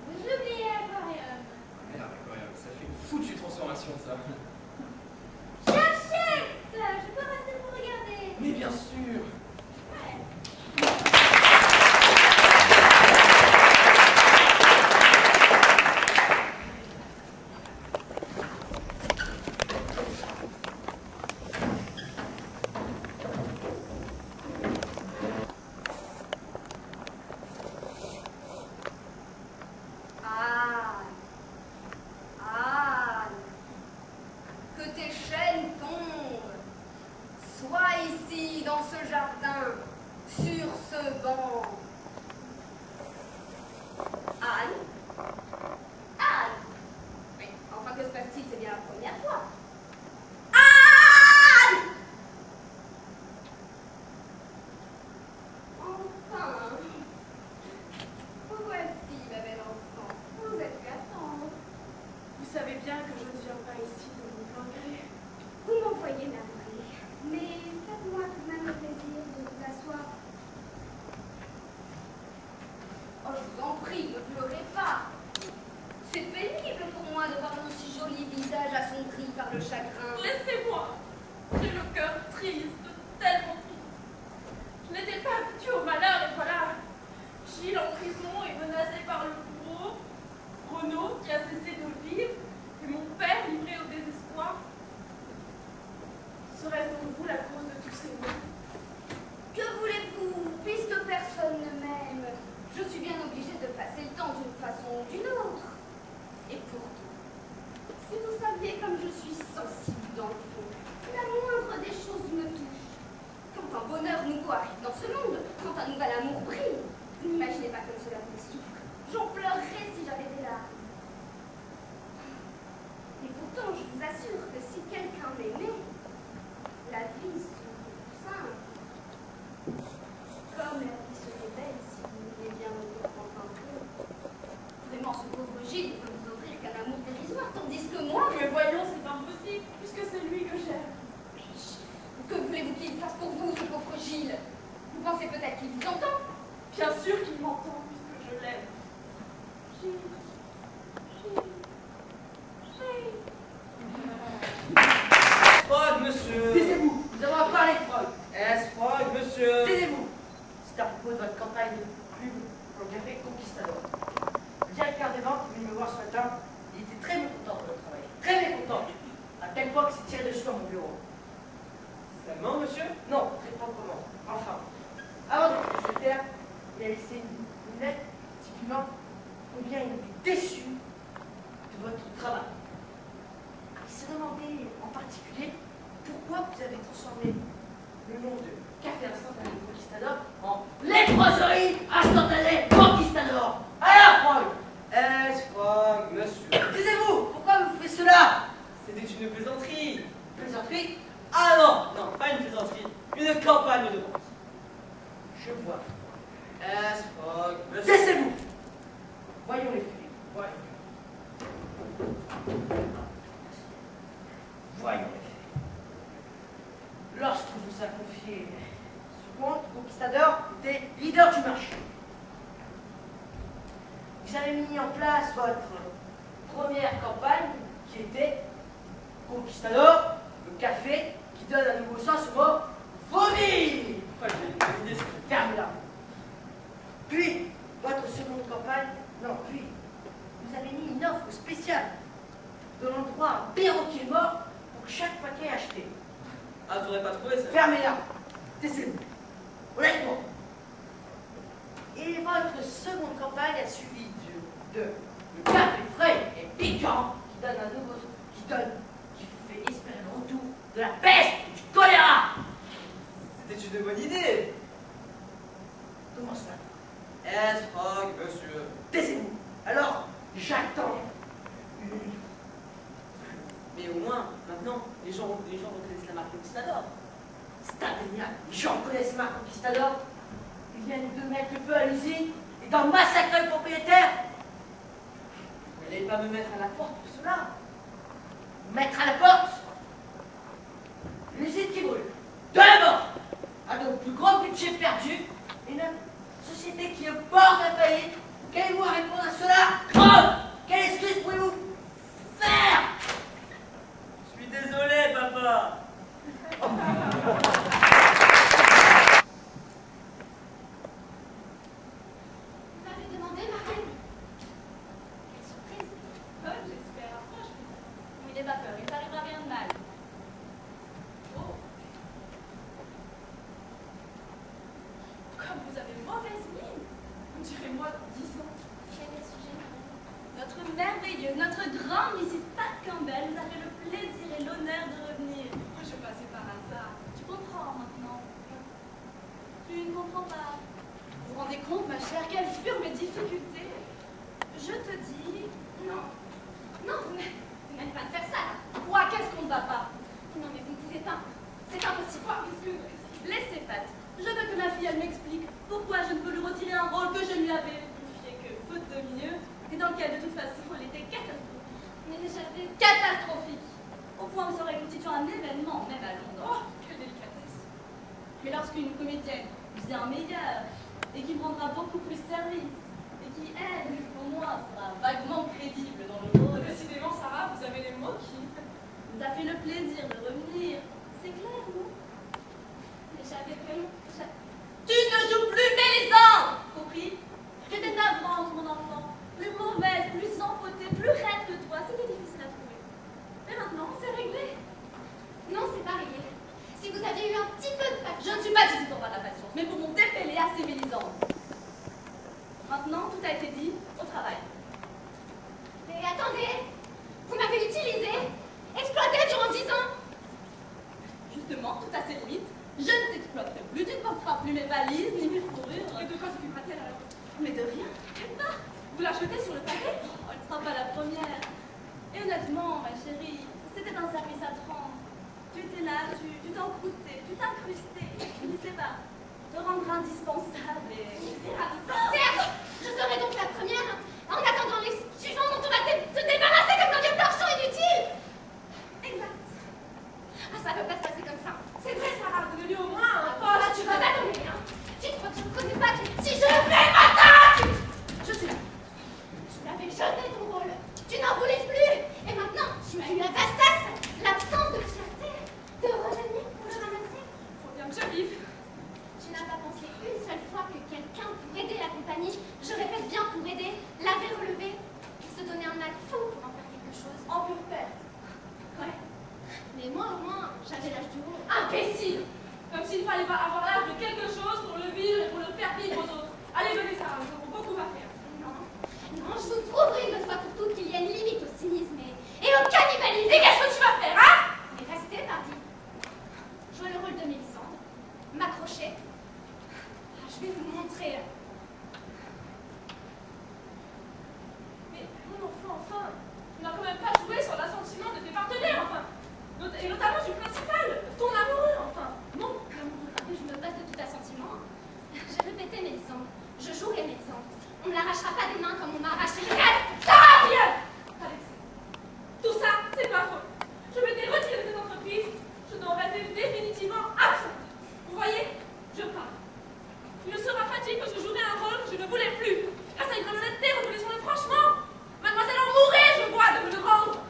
Vous oubliez l'aquarium. Merde, incroyable, ça fait une foutue transformation ça. J'achète. Je peux rester pour regarder. Mais bien sûr. Que tes chaînes tombent. Sois ici, dans ce jardin, sur ce banc. Anne? Anne? Oui, enfin, que se passe-t-il? C'est bien la première fois. Anne! Enfin. Vous voici, ma belle enfant. Vous êtes fait attendre. Vous savez bien que je ne viens pas ici de mon plein gré. Vous m'envoyez navré, mais faites-moi tout de même le plaisir de vous asseoir. Oh, je vous en prie, ne pleurez pas. C'est pénible pour moi de voir un si joli visage assombri par le chagrin. Laissez-moi. J'ai le cœur triste, tellement triste. Je n'étais pas habituée au malheur et voilà. Gilles en prison et menacé par le bourreau. Renaud qui a cessé de vivre. Et mon père livré au désespoir. Serait-ce donc vous la cause de tous ces maux? Que voulez-vous, puisque personne ne m'aime, je suis bien obligée de passer le temps d'une façon ou d'une autre. Et pourtant, si vous saviez comme je suis sensible dans le fond, la moindre des choses me touche. Quand un bonheur nouveau arrive dans ce monde, quand un nouvel amour brille, vous n'imaginez pas comme cela me souffre. J'en pleurerais si j'avais des larmes. Et pourtant, je vous assure que si quelqu'un m'aimait, la vie serait simple. Comme la vie serait belle si vous vouliez bien me comprendre un peu. Vraiment, ce pauvre Gilles ne peut vous offrir qu'un amour dérisoire, tandis que moi... Mais voyons, c'est impossible, puisque c'est lui que j'aime. Que voulez-vous qu'il fasse pour vous, ce pauvre Gilles? Vous pensez peut-être qu'il vous entend? Bien sûr qu'il m'entend, puisque je l'aime. Gilles, Gilles. monsieur. Taisez-vous. C'est à propos de votre campagne de pub pour le café Conquistador. Le directeur des ventes est venu me voir ce matin. Il était très mécontent de votre travail. Très mécontent. À tel point qu'il s'est tiré dessus dans mon bureau. Seulement, monsieur? Non, très proprement. Enfin, avant de quitter cette terre, il a laissé une lettre stipulant combien il était déçu de votre travail. Il s'est demandé en particulier pourquoi vous avez transformé le nom de Café Instantané Conquistador en Léproserie Instantanée Conquistador. Alors, Frog! Frog, monsieur. Taisez-vous! Pourquoi vous faites cela? C'était une plaisanterie. Plaisanterie? Ah non, non, pas une plaisanterie. Une campagne de vente. Je vois. Frog, monsieur. Taisez-vous! Voyons les faits. Ouais. Voyons les faits. Lorsque vous a confié ce compte, Conquistador était leader du marché. Vous avez mis en place votre première campagne qui était Conquistador, le café qui donne un nouveau sens au mot vomir. Ferme-la. Puis, votre seconde campagne, non, puis, vous avez mis une offre spéciale donnant le droit à un perroquet mort pour chaque paquet acheté. Ah, vous n'aurez pas trouvé ça? Fermez-la. Taisez-vous. Honnêtement. Et votre seconde campagne a suivi de le café frais et piquant qui donne un nouveau, qui vous fait espérer le retour de la peste et du choléra. C'était une bonne idée. Comment ça? Frog, monsieur. Taisez-vous. Alors, j'attends une... Mais au moins, maintenant, les gens reconnaissent la marque Conquistador. C'est indéniable. Les gens connaissent la marque Conquistador. Ils viennent de mettre le feu à l'usine et d'en massacrer le propriétaire. Vous n'allez pas me mettre à la porte pour cela. Mettre à la porte l'usine qui brûle. De la mort. À nos plus gros budgets perdus. Une société qui est au bord de la faillite. Qu'allez-vous à répondre à cela? Oh, quelle excuse pouvez-vous faire? Je suis désolé, papa. Vous m'avez demandé, Marlène? Quelle surprise! Bonne, j'espère. Franchement. Oui, n'aie pas peur, il t'arrivera rien de mal. Oh. Comme vous avez mauvaise mine. On dirait moi dans 10 ans. Quel est le sujet, Marlène? Notre merveilleux, notre grand Mrs. Pat Campbell nous a fait le plaisir et l'honneur de revenir. Je passais par hasard. Tu comprends maintenant? Tu ne comprends pas. Vous vous rendez compte, ma chère, quelles furent mes difficultés? Je te dis... Non. Non, vous n'allez pas me faire ça, là. Quoi? Qu'est-ce qu'on ne va pas? Non, mais vous ne pouvez pas. C'est impossible. Laissez Pat. Je veux que ma fille, elle m'explique pourquoi je ne peux lui retirer un rôle que je lui avais confié que, faute de mieux, et dans lequel, de toute façon, elle était catastrophique. Mais j'avais... Catastrophique! Au point où ça aurait constitué un événement, même à Londres. Oh, quelle délicatesse. Mais lorsqu'une comédienne bien meilleure, et qui me rendra beaucoup plus service, et qui, elle, pour moi, sera vaguement crédible dans le rôle, Décidément, Sarah, vous avez les mots qui... nous a fait le plaisir de revenir. C'est clair, non? Mais j'avais vraiment... Tu ne joues plus Mélisande! Compris? J'étais navrante, mon enfant. Plus mauvaise, plus empotée, plus raide que toi. C'était difficile à trouver. Mais maintenant, c'est réglé. Non, c'est pas réglé. Si vous aviez eu un petit peu de patience... Je ne suis pas ici pour avoir de la patience, mais pour monter Péléa, c'est Mélisande. Maintenant, tout a été dit, au travail. Mais attendez! Vous m'avez utilisé, exploité durant 10 ans. Justement, tout à ses limites, je ne t'exploiterai plus, tu ne porteras plus mes valises, ni mes fourrures. Et de quoi s'occupera-t-elle alors? Mais de rien, t'inquiète pas. Vous la jetez sur le pavé? Oh, elle ne sera pas la première. Et honnêtement, ma chérie, c'était un service à 30. Tu étais là, tu t'encroutais, tu t'incrustais. Je ne sais pas, te rendre indispensable et... Certes, je serai donc la première en attendant les suivants dont on va te débarrasser comme d'un vieux torchon inutile. Exact. Ah, ça ne peut pas se passer comme ça. C'est vrai, Sarah, vous devez au moins un Oh là, tu vas m'adonner, hein. Tu crois que je ne connais pas si je fais m'attaque. Je suis là. Tu l'avais jeté ton rôle. Tu n'en voulais plus. Et maintenant, tu as eu la bastasse, l'absence de fierté de revenir pour le ramasser. Faut bien que je vive. Tu avoir l'âge de quelque chose pour le vivre et pour le faire vivre aux autres. Allez, venez, Sarah, nous avons beaucoup à faire. Non, je vous prouverai une fois pour toutes qu'il y a une limite au cynisme et au cannibalisme. Et qu'est-ce que tu vas faire, hein? Mais restez, mardi. Jouer le rôle de Mélisande. M'accrocher. Je vais vous montrer. Mais mon enfant, enfin, tu n'as quand même pas joué sur l'assentiment de tes partenaires, enfin. Et notamment du principal, ton amoureux, enfin. Non, je me passe de tout assentiment. J'ai répété Mélisande. Je jouerai Mélisande. On ne l'arrachera pas des mains comme on m'a arraché les rêves. Sarah, viens! Alexis, tout ça, c'est pas faux. Je m'étais retirée de cette entreprise. Je dois rester définitivement absente. Vous voyez, je pars. Il ne sera pas dit que je jouerai un rôle que je ne voulais plus. Grâce à une grande honnêteté, reconnaissons-le franchement. Mademoiselle en mourrait, je vois, de me le rendre.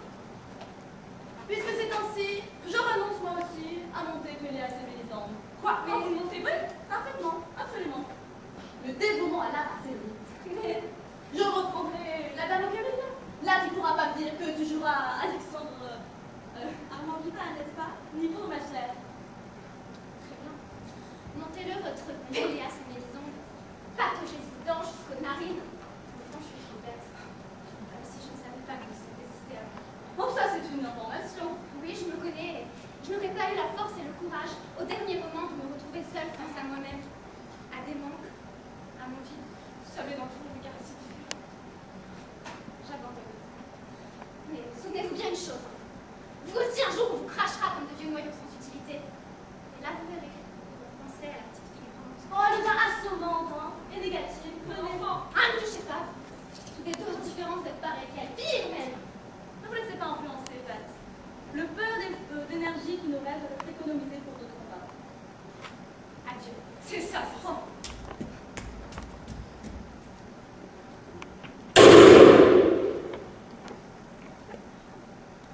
Puisque c'est ainsi, je renonce moi aussi à monter Péléas et Mélisande. Quoi? Quand vous montez, oui? Parfaitement, absolument. Le dévouement à l'art, c'est vite. Mais je reprendrai la dame au cabinet. Là, tu ne pourras pas me dire que tu joueras Alexandre Armand Lupin, n'est-ce pas? Ni vous, ma chère. Très bien. Montez-le, votre Péléas et Mélisande. Pataugez-y dedans jusqu'aux narines. Pourtant, je suis bête. Comme si je ne savais pas que vous existait avant. Oh, ça, c'est une information. Oui, je me connais. Je n'aurais pas eu la force et le courage, au dernier moment, de me retrouver seule face à moi-même, à des manques, à mon vide. Vous savez, dans tout le regard ici. J'abandonne. Mais souvenez-vous bien une chose. Vous aussi, un jour, on vous crachera comme de vieux noyaux sans utilité. Et là, vous verrez. Pensez à la petite fille grande. Oh, elle devient assommante, hein, et négative. Enfant, ah, ne touchez pas. Tous les deux différents, vous êtes pareils. Quelle pire, même. Ne vous laissez pas influencer, Pat. Le peu d'énergie qui nous reste doit être économisé pour d'autres combats. Adieu. C'est ça, c'est ça.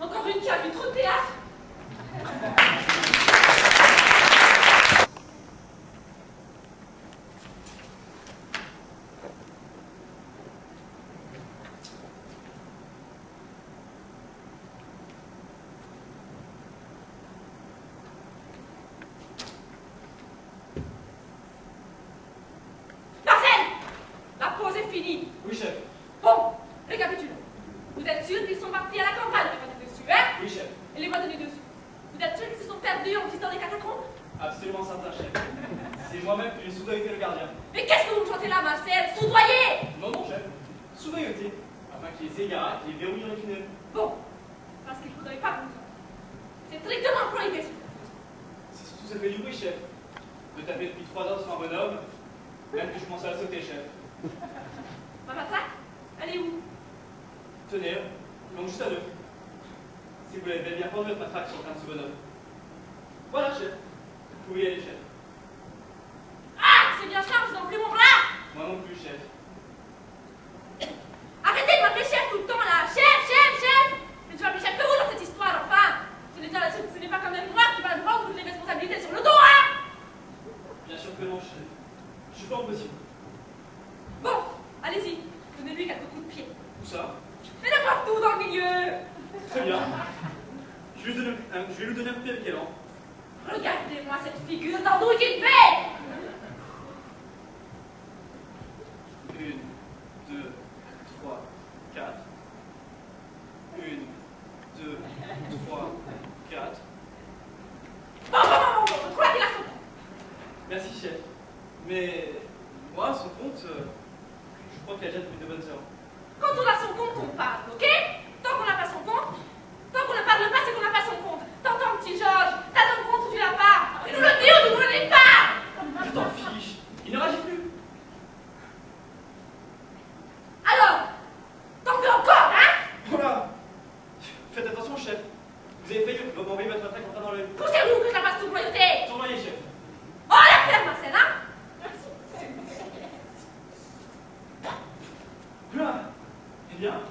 Encore une qui a vu trop de théâtre. Fini. Oui, chef. Bon, récapitulons. Vous êtes sûr qu'ils sont partis à la campagne, les mois dessus, hein? Oui, chef. Et les mois donnés dessous. Vous êtes sûr qu'ils se sont perdus en visitant les catacombes? Absolument certain, chef. C'est moi-même qui ai soudoyé le gardien. Mais qu'est-ce que vous me chantez là, Marcel? Soudoyer? Non, non, chef. Soudoyoté, afin qu'il les égare, qu'il les verrouille dans le tunnel. Bon, parce qu'il ne faudrait pas vous. C'est strictement prohibé, ce C'est surtout ça que du bruit, chef. De taper depuis 3 heures sur un bonhomme, même que je pense à la sauter, chef. Ma matraque? Elle est où? Tenez, donc juste à 2. Si vous l'avez bien fort, votre matraque sur le train de ce bonhomme. Voilà, chef. Vous pouvez y aller, chef. Ah, c'est bien ça, vous n'en plus mon bras! Moi non plus, chef. Arrêtez de m'appeler chef tout le temps là! Chef, chef, chef! Mais tu m'appelles chef que vous dans cette histoire, enfin! Ce n'est pas quand même moi qui va prendre toutes les responsabilités sur le dos, hein! Bien sûr que non, chef. Je suis pas en position. Bon, allez-y, donnez-lui quelques coups de pied. Où ça? Mais n'importe où dans le milieu! Très bien. Je vais lui donner un coup de pied avec élan. Regardez-moi cette figure d'andouille qu'il fait! 1, 2, 3, 4. 1, 2, 3, 4. Bon, quoi qu'il a son compte! Merci, chef. Mais moi, à son compte, je crois qu'il a déjà trouvé de bonnes heures. Quand on a son compte, on parle, ok? Tant qu'on n'a pas son compte, tant qu'on ne parle pas, c'est qu'on n'a pas son compte. T'entends, petit Georges? T'as ton compte ou tu l'as pas? Tu nous le dis ou tu nous le dis pas? Je t'en fiche. Il ne réagit plus. Alors, t'en veux encore, hein? Voilà. Faites attention, chef. Vous avez failli m'envoyer votre attaque en train dans l'œil. Poussez-vous que je la passe toute loyauté! Tournoyez, chef. Oh, la ferme, Marcel, hein? Oula. Eh bien,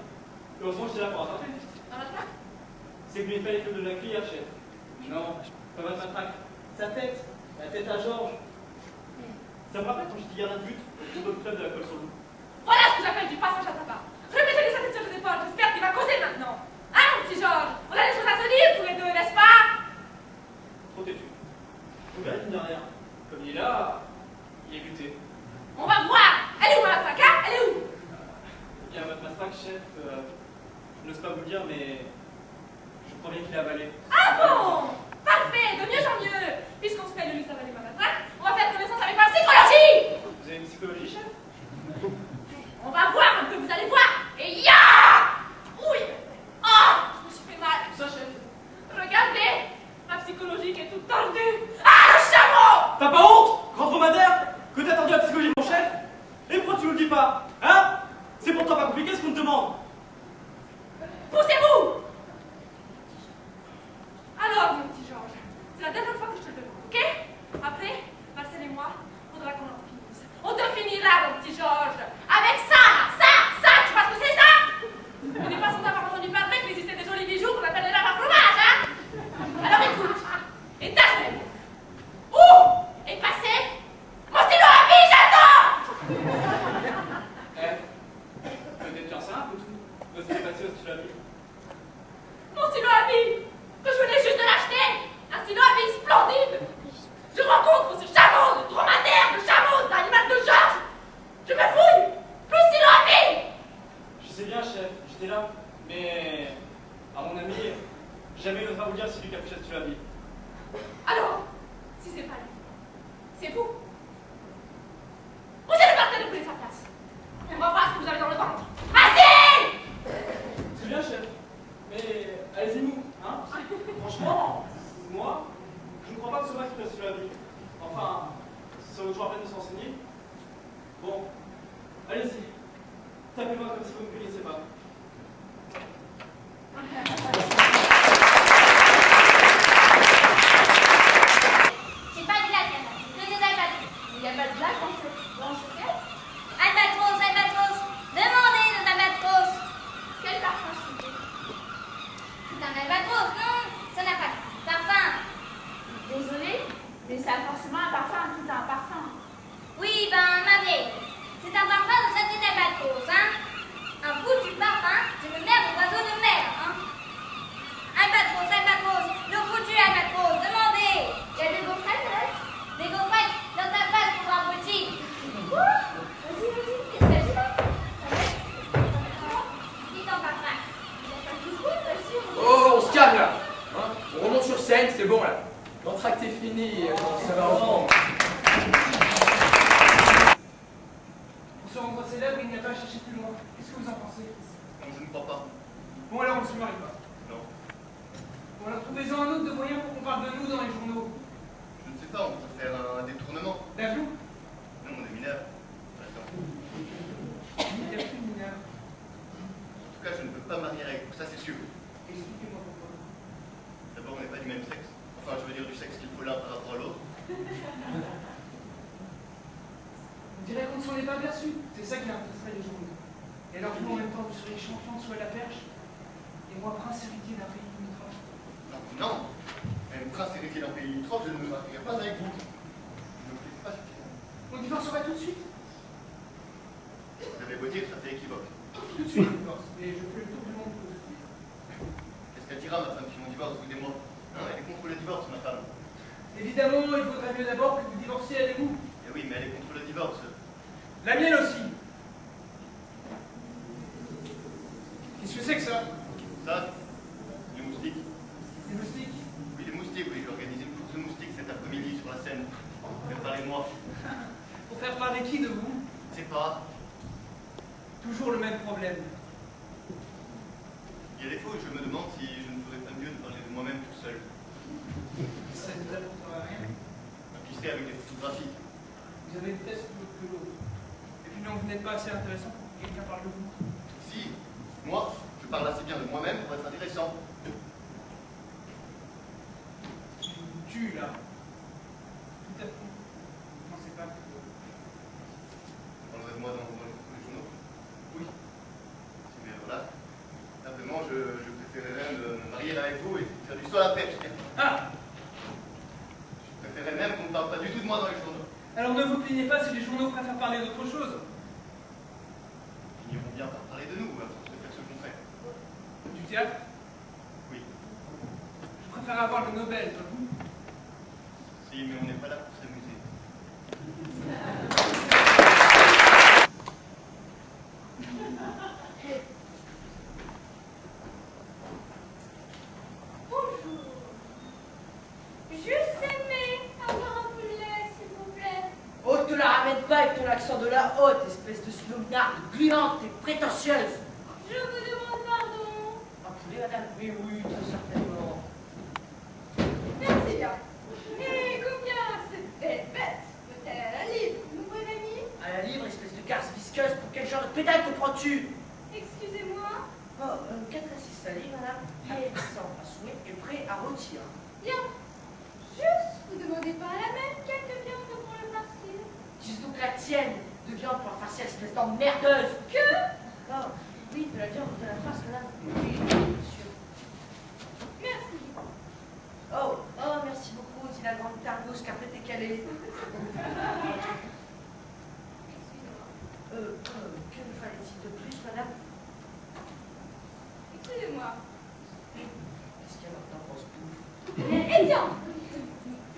heureusement j'étais là pour rattraper. Dans la traque? C'est que vous n'êtes pas les clubs de la cuillère, chef. Non, pas votre matraque. Sa tête, la tête à Georges. Ça me rappelle quand j'étais gardien de but au football club de la Colle sur Loup. Voilà ce que j'appelle du passage à tabac. Répétez-lui sa tête sur les épaules, j'espère qu'il va causer maintenant. Hein, mon petit Georges? On a des choses à se dire tous les deux, n'est-ce pas? Trop têtu. Vous verrez qu'il n'y a rien, comme il Et là, il est buté. On va voir. Elle est où, ma matraque, hein? Elle est où? Eh bien, votre matraque, chef, je n'ose pas vous le dire, mais je crois bien qu'il est avalé. Ah bon? Parfait, de mieux en mieux. Puisqu'on se fait le luxe d'avaler ma matraque, on va faire connaissance avec ma psychologie. Vous avez une psychologie, chef? On va voir un peu, vous allez voir. Et ya! Oui! Oh! Je me suis fait mal. Ça, chef? Regardez! Ma psychologie qui est toute tordue. Ah, le chameau! T'as pas honte, grand dromadaire, que t'as attendu la psychologie de mon chef? Et pourquoi tu nous le dis pas? Hein? C'est pourtant pas compliqué ce qu'on te demande. Poussez-vous! Alors, mon petit Georges, c'est la dernière fois que je te le demande, ok? Après, Marcel et moi, faudra qu'on en finisse. On te finira, mon petit Georges, avec ça, tu vois ce que c'est ça? On n'est pas sans avoir entendu parler qu'il existait des jolis bijoux qu'on appelle des lapins fromage, hein? Alors écoute, et tâche où est passé mon stylo à vie, j'attends! Peut-être qu'un simple ou tout. Où est-ce qu'il est passé au stylo à vie? Mon stylo à vie, que je venais juste de l'acheter! Un stylo à vie splendide! Je rencontre ce chameau de dromadaire, de chameau, d'animal de Georges! Je me fouille! Plus stylo à vie! Je sais bien, chef, j'étais là. Mais, à mon avis, jamais il n'osera vous dire c'est lui qui a fait le stylo à vie. Alors, si c'est pas lui, c'est vous. Vous allez partir de couler sa place. On va voir ce que vous avez dans le ventre. Assez! C'est bien, chef. Mais, allez-y-nous, hein? Franchement, moi, je ne crois pas que ce soit qui fait le stylo à vie. Enfin, ça vaut toujours la peine de se renseigner. Bon, allez-y. Tapez-moi comme si vous ne me connaissiez pas. C'est pas de glace, que des albatros. Il n'y a pas de glace dans ce cas. Albatros, albatros, demandez des albatros. Quel parfum c'est? C'est un albatros, non? Ça n'a pas de parfum. Désolée, mais ça a forcément un parfum, tout un parfum. Oui, ben, ma vieille, c'est un parfum de cette petite albatros, hein? Un foutu parfum d'une mère d'oiseau de mer, hein? Albatros, albatros, le foutu albatros, demandez! Il y a des gaufrettes, là? Des gaufrettes dans ta face pour un petit! Quoi? Vas-y, qu'est-ce qu'il s'agit là? Dis ton parfum. Oh, on se calme là, hein? On remonte sur scène, c'est bon là. L'entracte est fini, ça va reprendre. Pour se rendre célèbre, il n'y a pas à chercher plus loin. Qu'est-ce que vous en pensez? Non, je ne crois pas. Bon, alors on ne se marie pas. Non. Bon, alors trouvez-en un autre de moyen pour qu'on parle de nous dans les journaux. Je ne sais pas, on peut faire un détournement. D'avion? Non, on est mineur. Attends. Il n'y a plus de mineurs. En tout cas, je ne peux pas marier avec vous, ça c'est sûr. Expliquez-moi pourquoi. D'abord, on n'est pas du même sexe. Enfin, je veux dire du sexe qu'il faut l'un par rapport à l'autre. On dirait qu'on ne s'en est pas aperçu. C'est ça qui intéresserait les journaux. Et alors vous, en même temps, vous serez champion sous la perche, et moi, prince héritier d'un pays limitrophe. Non, non. Même prince héritier d'un pays limitrophe, je ne me marierai pas avec vous. Je ne plaise pas suffisamment. On divorcerait tout de suite? Vous avez beau dire, ça fait équivoque. Tout de suite, on divorce. Et je fais le tour du monde pour vous. Qu'est-ce qu'elle dira, ma femme, si mon divorce, vous et moi? Non, elle est contre le divorce, ma femme. Évidemment, il faudrait mieux d'abord que vous divorciez, elle et vous. Eh oui, mais elle est contre le divorce. La mienne aussi. Qu'est-ce que c'est que ça? Ça, les moustiques. Des moustiques? Oui, les moustiques, oui. J'ai organisé une course de moustiques cet après-midi sur la scène. Faites parler de moi. Pour faire parler qui de vous? Je sais pas. Toujours le même problème. Il y a des fois où je me demande si je ne ferais pas mieux de parler de moi-même tout seul. Ça ne vous apportera rien. Qui sait, avec des photographies. Vous avez une tête plus haute que l'autre. Et puis non, vous n'êtes pas assez intéressant pour que quelqu'un parle de vous. Si, moi, je parle assez bien de moi-même pour être intéressant. Ce qui vous tue, là. Tout à coup. Vous ne pensez pas que... Vous parlerez de moi dans les journaux. Oui. Mais voilà. Simplement, je préférerais me marier avec vous et faire du saut à la perche. Ah! Je préférerais même qu'on ne parle pas du tout de moi dans les journaux. Alors ne vous plaignez pas si les journaux préfèrent parler d'autre chose. Ils finiront bien par parler de nous, à force de faire ce qu'on fait. Du théâtre? Oui. Je préfère avoir le Nobel, pas vous. Si, mais on n'est pas là pour s'amuser. la ramène pas avec ton accent de la haute, espèce de snognarde gluante et prétentieuse. Je vous demande pardon. Un poulet, madame? Oui, oui, très certainement. Merci bien. Et combien cette belle bête peut-elle à la livre, mon bon ami? À la livre, espèce de garce visqueuse, pour quel genre de pédale te prends-tu? Excusez-moi. Oh, 4 à 6 la livre, madame. Et 100 à souhait et prêt à rôtir. Bien. Juste, vous demandez pas à la même quelques viandes pour le farcir. Dis donc la tienne de viande pour la farcir, espèce d'emmerdeuse. Que? Oh, oui, de la viande de la farce, madame. Oui, monsieur. Merci. Oh, merci beaucoup, dit la grande targousse, car peut-être qu'elle est. Excusez-moi. Que me fallait-il de plus, madame? Excusez-moi. Qu'est-ce qu'il y a maintenant pour ce bouffe? Eh bien,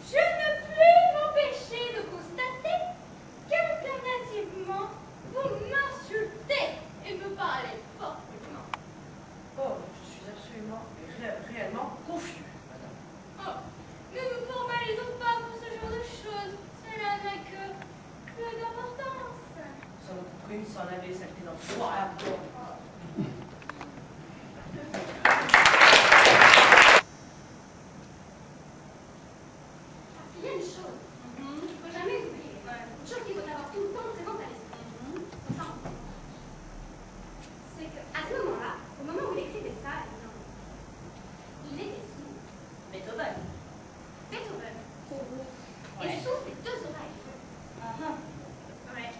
je ne puis m'empêcher de constater qu'alternativement, vous m'insultez et me parlez fortement. Oh, je suis absolument et réellement confus, madame. Oh, ne nous formalisons pas pour ce genre de choses. Cela n'a que peu d'importance. Sans le couper, sans laver, saleté dans le froid à bord. Il y a une chose qu'il ne faut jamais oublier. Une chose qu'il faut avoir tout le temps présente à l'esprit. C'est ça. C'est qu'à ce moment-là, au moment où il écrivait ça, il était sourd. Beethoven. Beethoven. Ouais. Et sourd des deux oreilles. Ouais.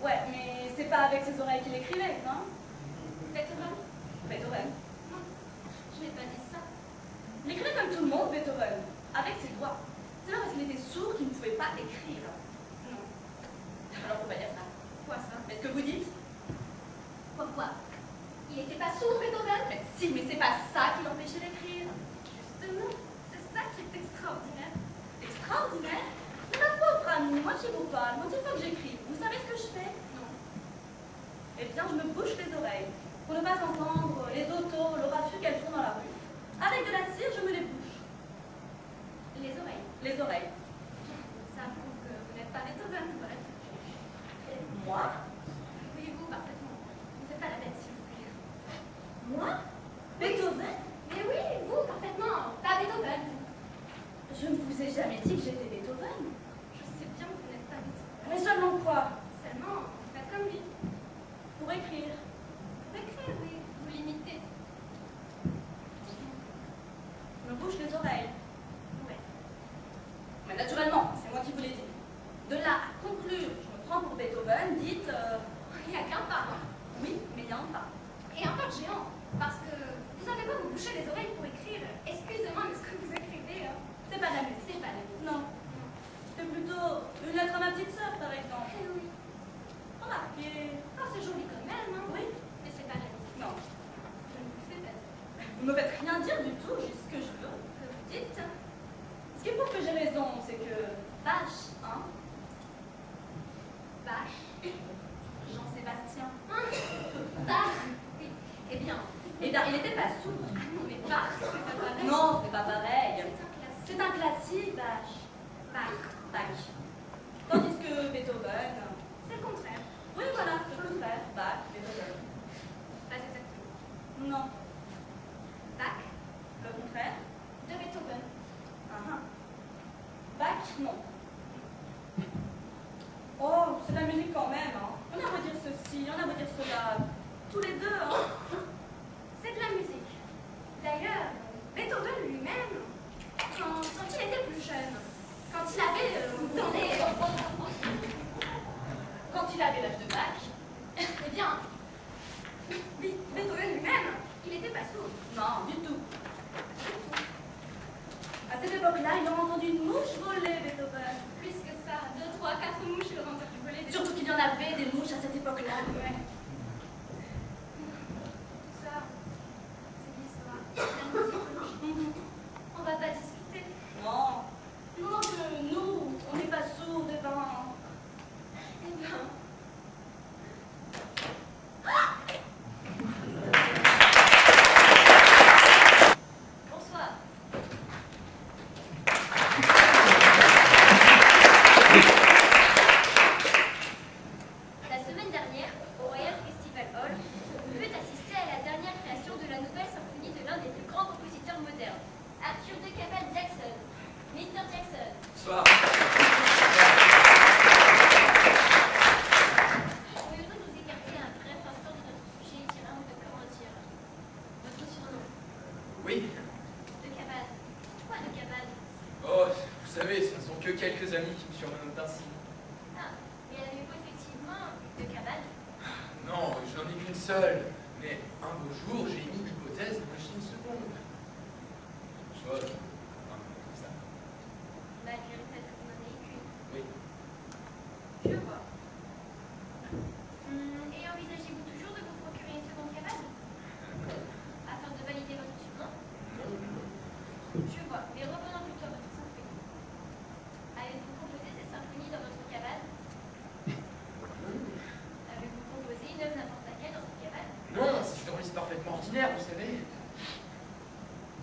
Ouais, mais c'est pas avec ses oreilles qu'il écrivait, non? Beethoven? Beethoven. Non, je n'ai pas dit ça. Il écrivait comme tout le monde, Beethoven, avec ses doigts. C'est pas parce qu'il était sourd qu'il ne pouvait pas écrire. Non. Alors faut pas dire ça. Quoi ça? Mais ce que vous dites? Pourquoi? Il n'était pas sourd, Beethoven? Mais si, mais c'est pas ça qui l'empêchait d'écrire. Justement, c'est ça qui est extraordinaire. Extraordinaire. Ma pauvre amie, moi je vous parle, moi une fois que j'écris, vous savez ce que je fais? Non. Eh bien, je me bouche les oreilles pour ne pas entendre les autos, le raffut qu'elles font dans la rue. Avec de la cire, je me les bouche. Les oreilles. Les oreilles. Ça prouve que vous n'êtes pas Beethoven, bref. Moi? Oui, vous, parfaitement. Vous n'êtes pas la bête, s'il vous plaît. Moi? Beethoven? Mais oui, vous, parfaitement. Pas Beethoven. Je ne vous ai jamais dit que j'étais Beethoven. Je sais bien que vous n'êtes pas Beethoven. Mais seulement quoi? Seulement, vous faites comme lui. Pour écrire. Pour écrire, oui. Vous l'imitez. Je me bouche les oreilles. Ouais. Mais naturellement, c'est moi qui vous l'ai dit. De là à conclure, je me prends pour Beethoven, dites... Il n'y a qu'un pas, hein. Oui, mais il y a un pas. Et un pas de géant. Parce que vous savez pas vous boucher les oreilles pour écrire. Excusez-moi, mais ce que vous écrivez, C'est pas la musique. c'est pas la musique. Non. C'est plutôt une lettre à ma petite sœur, par exemple. Eh oui. Remarquez. Ah, c'est joli quand même, hein. Oui. Mais c'est pas la musique. Non. Je ne vous fais pas dire. Vous me faites rien dire du tout, j'ai ce que je veux. Que vous dites. Ce qui prouve que j'ai raison, c'est que... Vache, hein? Vache. Jean-Sébastien. Hein? Vache. Oui. Eh bien, il n'était pas sourd. Ah non, mais vache, c'est pas pareil. Non, c'est pas pareil. C'est un classique. C'est un classique, Bach. Bach. Bach. Tandis que Beethoven... C'est le contraire. Oui, voilà, c'est le contraire. Bach, Beethoven. Pas exactement. Non. Bach Le contraire? de Beethoven. Bach, non. Oh, c'est de la musique quand même, hein. On a beau dire ceci, on a beau dire cela. Tous les deux, hein. C'est de la musique. D'ailleurs, Beethoven lui-même, quand il était plus jeune, quand il avait Quand il avait l'âge de Bach, eh bien, Beethoven lui-même, il n'était pas sourd. non, du tout. À cette époque-là, il a entendu une mouche voler, Beethoven. Plus que ça, 2, 3, 4 mouches, il aurait entendu voler. Surtout qu'il y en avait des mouches à cette époque-là. Ouais. Tout ça, c'est l'histoire. La musique. On va pas discuter. Non. Non, que nous, on n'est pas sourds, eh ben... Eh bien, Bonsoir. seul. Mais un beau jour, j'ai émis l'hypothèse de machine seconde. Chose. Ça. Malgré le fait que vous n'en ayez qu'une. Oui. Je vois. Et envisagez-vous toujours de vous procurer une seconde cabane afin de valider votre surnom? Je vois. Mais revenons plutôt à votre symphonie. Avez-vous composé ces symphonies dans votre cabane? Avez-vous composé une œuvre n'importe laquelle dans cette cabane? Non, c'est une remise parfaitement ordinaire, vous savez.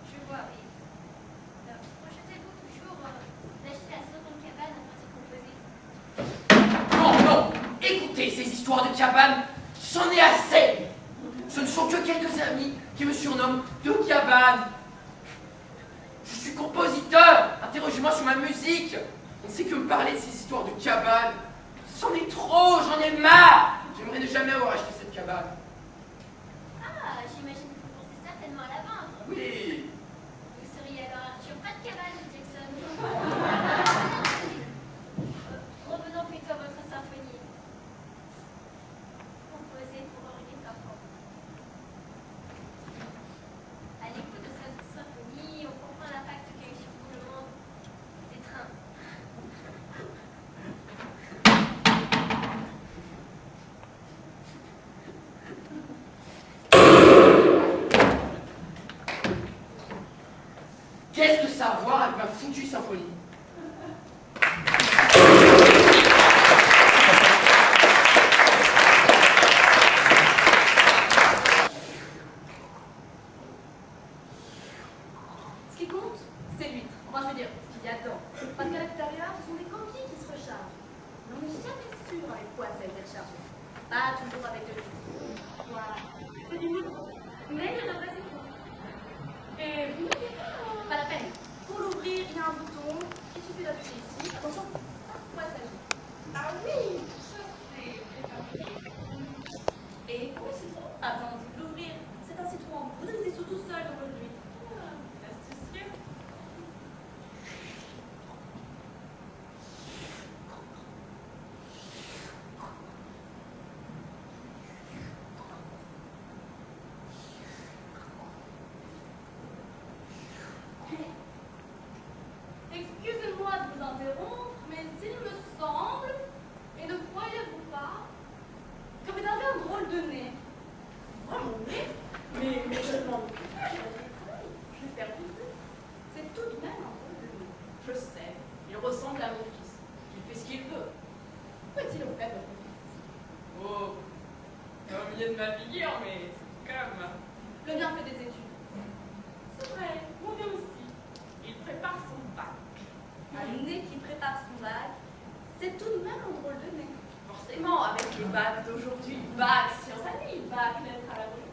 Je vois, mais projetez-vous toujours d'acheter la seconde cabane afin d'y composer? Non, non. Écoutez, ces histoires de cabane, j'en ai assez. Ce ne sont que quelques amis qui me surnomment de cabane. Je suis compositeur. Interrogez-moi sur ma musique. On ne sait que me parler de ces histoires de cabane. J'en ai trop, j'en ai marre. J'aimerais ne jamais avoir acheté cette cabane. Ah, j'imagine que vous pensez certainement à la vendre. Oui. Vous seriez alors Arthur, pas de cabane, Jackson. Revenons plutôt à votre symphonie. Composée pour Henri Carpent. À l'écoute de cette symphonie, on comprend l'impact qu'a eu sur tout le monde des trains. Qu'est-ce que ça a à voir avec ma foutue symphonie? Ce qui compte, c'est l'huître. Enfin, je veux dire, ce qu'il y a dedans. Parce qu'à l'extérieur, ce sont des coquilles qui se rechargent. Mais on n'est jamais sûr avec quoi ça a été rechargé. Pas toujours avec de l'huître. Voilà. C'est du micro. Mais il devrait s'écouter. Et vous n'oubliez pas la peine. Pour l'ouvrir, il y a un bouton. Il suffit d'appuyer ici. Attention. Quoi ça s'agit? Ah oui, je sais. Et pour le citron, avant de l'ouvrir, c'est un citron en poudre. Il dissout tout seul dans l'huile. Astucieux. Excusez-moi de vous interrompre, mais il me semble, et ne croyez-vous pas, que vous avez un drôle de nez. Moi, mon nez? Mais je demande plus, je l'ai perdu. C'est tout de même un drôle de nez. Je sais, il ressemble à mon fils. Il fait ce qu'il veut. Peut-il au fait votre fils? Oh, au milieu de ma figure, mais c'est comme... Le mien fait des études. C'est vrai, mon mien aussi. Il prépare son bac. Un nez qui prépare son bac, c'est tout de même un drôle de nez. Forcément, avec les bacs d'aujourd'hui, bac sciences à vie, bac lettres à la rue.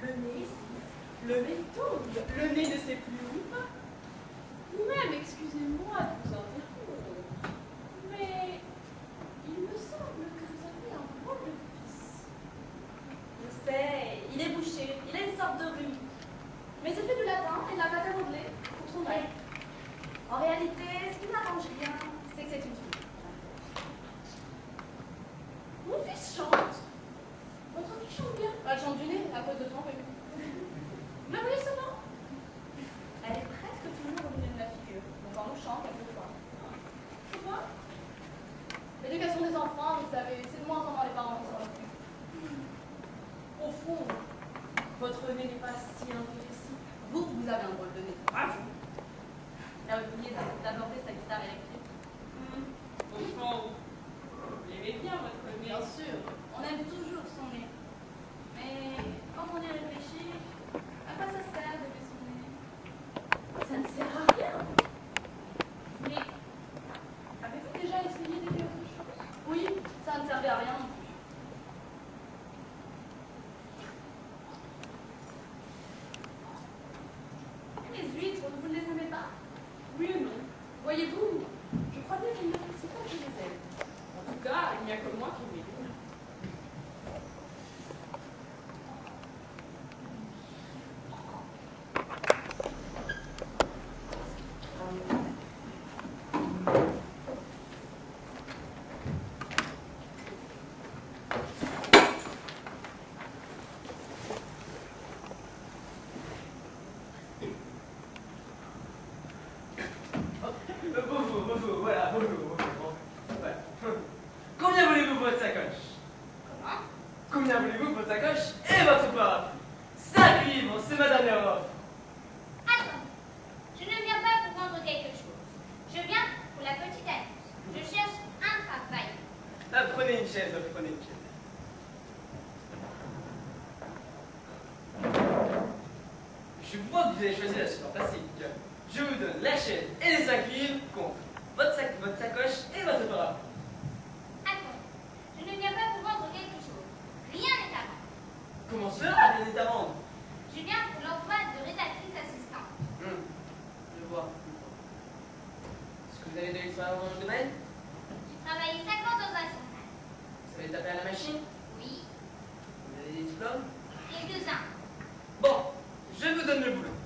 Le nez ici, le nez tombe, le nez ne sait plus où il va. Vous-même, excusez-moi de vous interrompre, mais il me semble que vous avez un drôle de fils. Je sais, il est bouché, il a une sorte de rhume. Mais il fait du latin et de la pâte à modeler pour son bail. En réalité, ce qui m'arrange bien, c'est que c'est une fille. Mon fils chante. Votre fille chante bien. Elle chante du nez à cause de son rhume. Vous la voyez souvent? Elle est presque toujours au milieu de la figure. Donc quand on chante, quelquefois. Pourquoi? L'éducation des enfants, vous savez, c'est de moins en moins les parents qui s'en occupent. Au fond, votre nez n'est pas si intéressant. Vous avez un drôle de nez. Bravo. Là, vous vouliez d'aborder sa guitare électrique. Au fond, vous l'aimez bien, votre nez. Bien sûr, on aime toujours son nez. Mais quand on y réfléchit, à quoi ça sert d'aimer son nez? Ça ne sert à rien. Mais avez-vous déjà essayé d'aimer autre chose? Oui, ça ne servait à rien non plus. Les huîtres, vous ne les aimez pas? Oui ou non? Voyez-vous, je crois bien qu'elles n'apprécient pas que je les aime. En tout cas, il n'y a que moi qui m'aime. Combien voulez-vous pour votre sacoche et votre parapluie? 5 livres, c'est ma dernière offre. Attends, je ne viens pas pour vendre quelque chose. Je viens pour la petite annonce. Je cherche un travail. Ah, prenez une chaise, prenez une chaise. Je vois que vous avez choisi la chaise fantastique. Je vous donne la chaise et les 5 livres contre votre sacoche et votre parapluie. Attends, je ne viens pas pour vendre quelque chose. Rien n'est à vendre. Comment cela, rien n'est à vendre? Je viens pour l'emploi de rédactrice assistante. Je vois. Est-ce que vous avez de l'expérience dans le domaine? J'ai travaillé 5 ans dans un journal. Vous savez taper à la machine? Oui, Vous avez des diplômes? quelques-uns. Bon, je vous donne le boulot.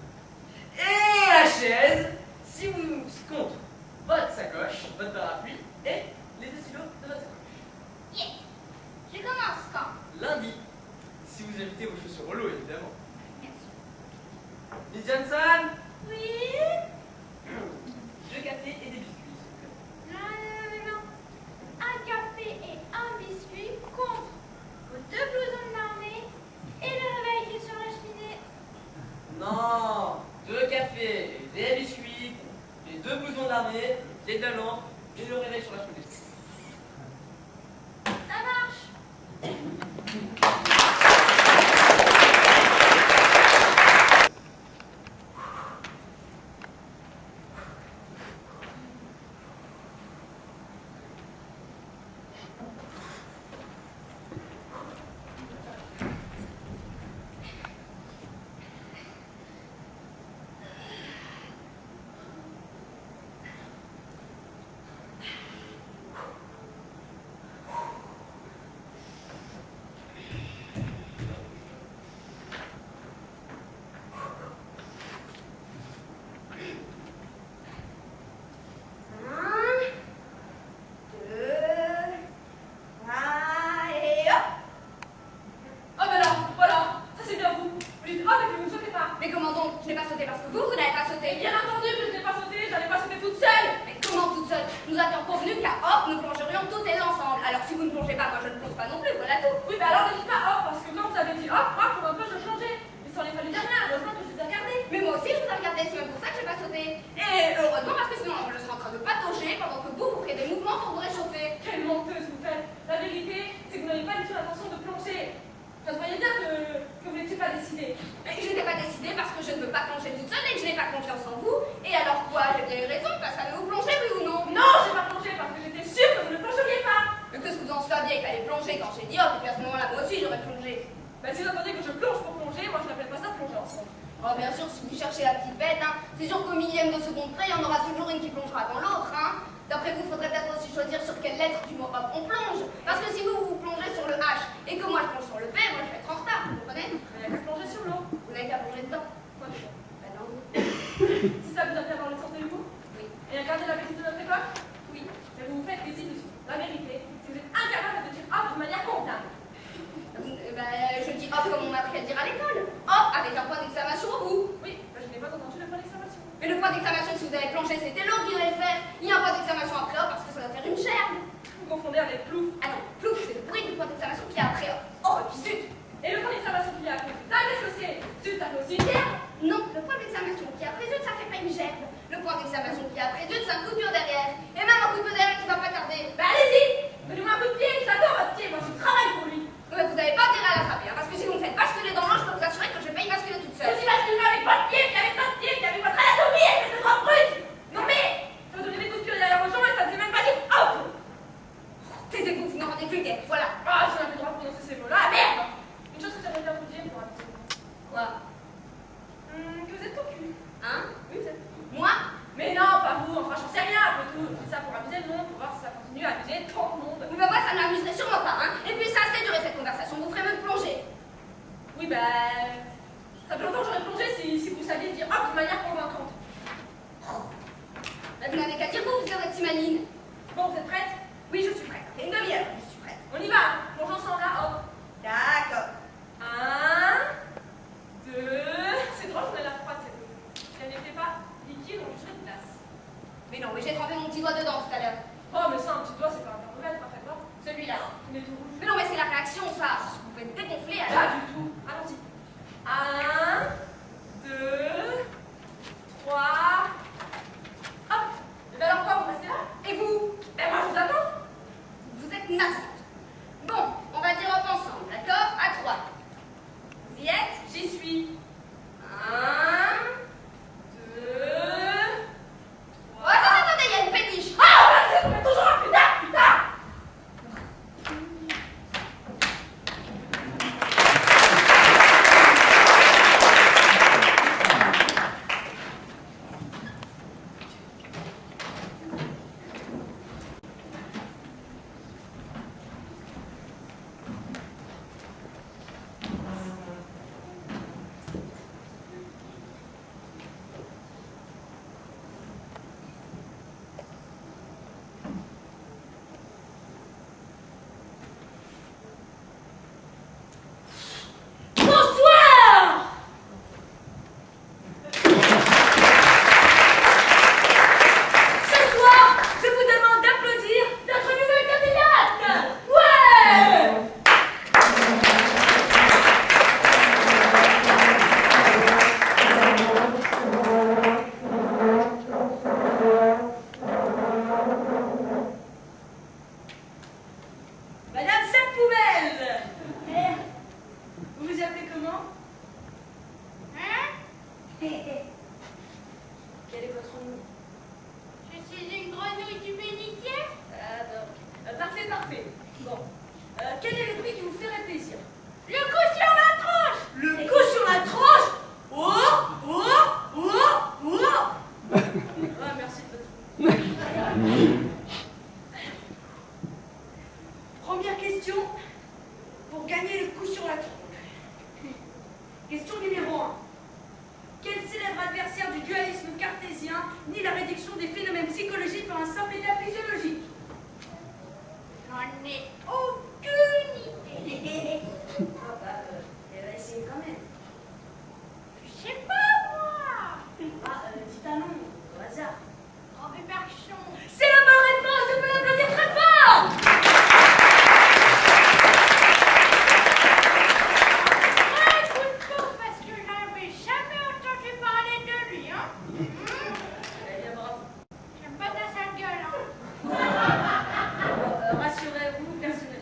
Et la chaise, si vous contre votre sacoche, votre parapluie et les 2 stylos de votre sacoche. Yes. Je commence quand? Lundi, si vous évitez vos chaussures au lot, évidemment. Merci. Miss Johnson, Oui? 2 cafés et des biscuits, s'il vous plaît. Non. Un café et un biscuit contre vos 2 blousons de l'armée et le réveil qui est sur la cheminée. Non, 2 cafés et des biscuits, les 2 blousons d'armée, les talons et le réveil sur la cheminée. Ça marche. Mais non, mais c'est la réaction, ça. Vous pouvez théâtre. Pas du tout. Allons-y. 1, 2, 3. Hop. Et bien alors quoi, vous restez là? Et vous? Ben moi, je vous attends. Vous êtes navrante. Bon, on va dire hop ensemble, d'accord? À 3. Vous y êtes? J'y suis. 1, 2. Oh, attendez, il y a une péniche. Ah, c'est toujours là, putain. Rassurez-vous, personnellement.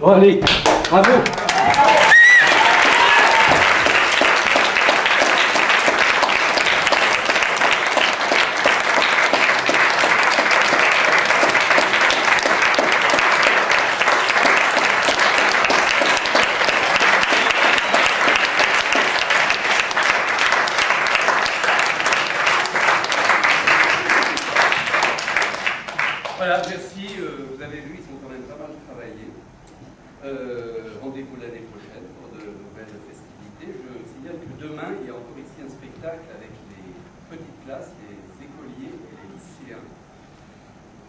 Bon, allez, bravo. Voilà, merci. Vous avez vu, ils sont quand même pas mal travaillés. Rendez-vous l'année prochaine pour de nouvelles festivités. Je signale que demain, il y a encore ici un spectacle avec les petites classes, les écoliers et les lycéens.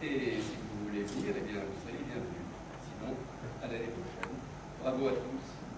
Et si vous voulez venir, eh bien, vous serez les bienvenus. Sinon, à l'année prochaine. Bravo à tous.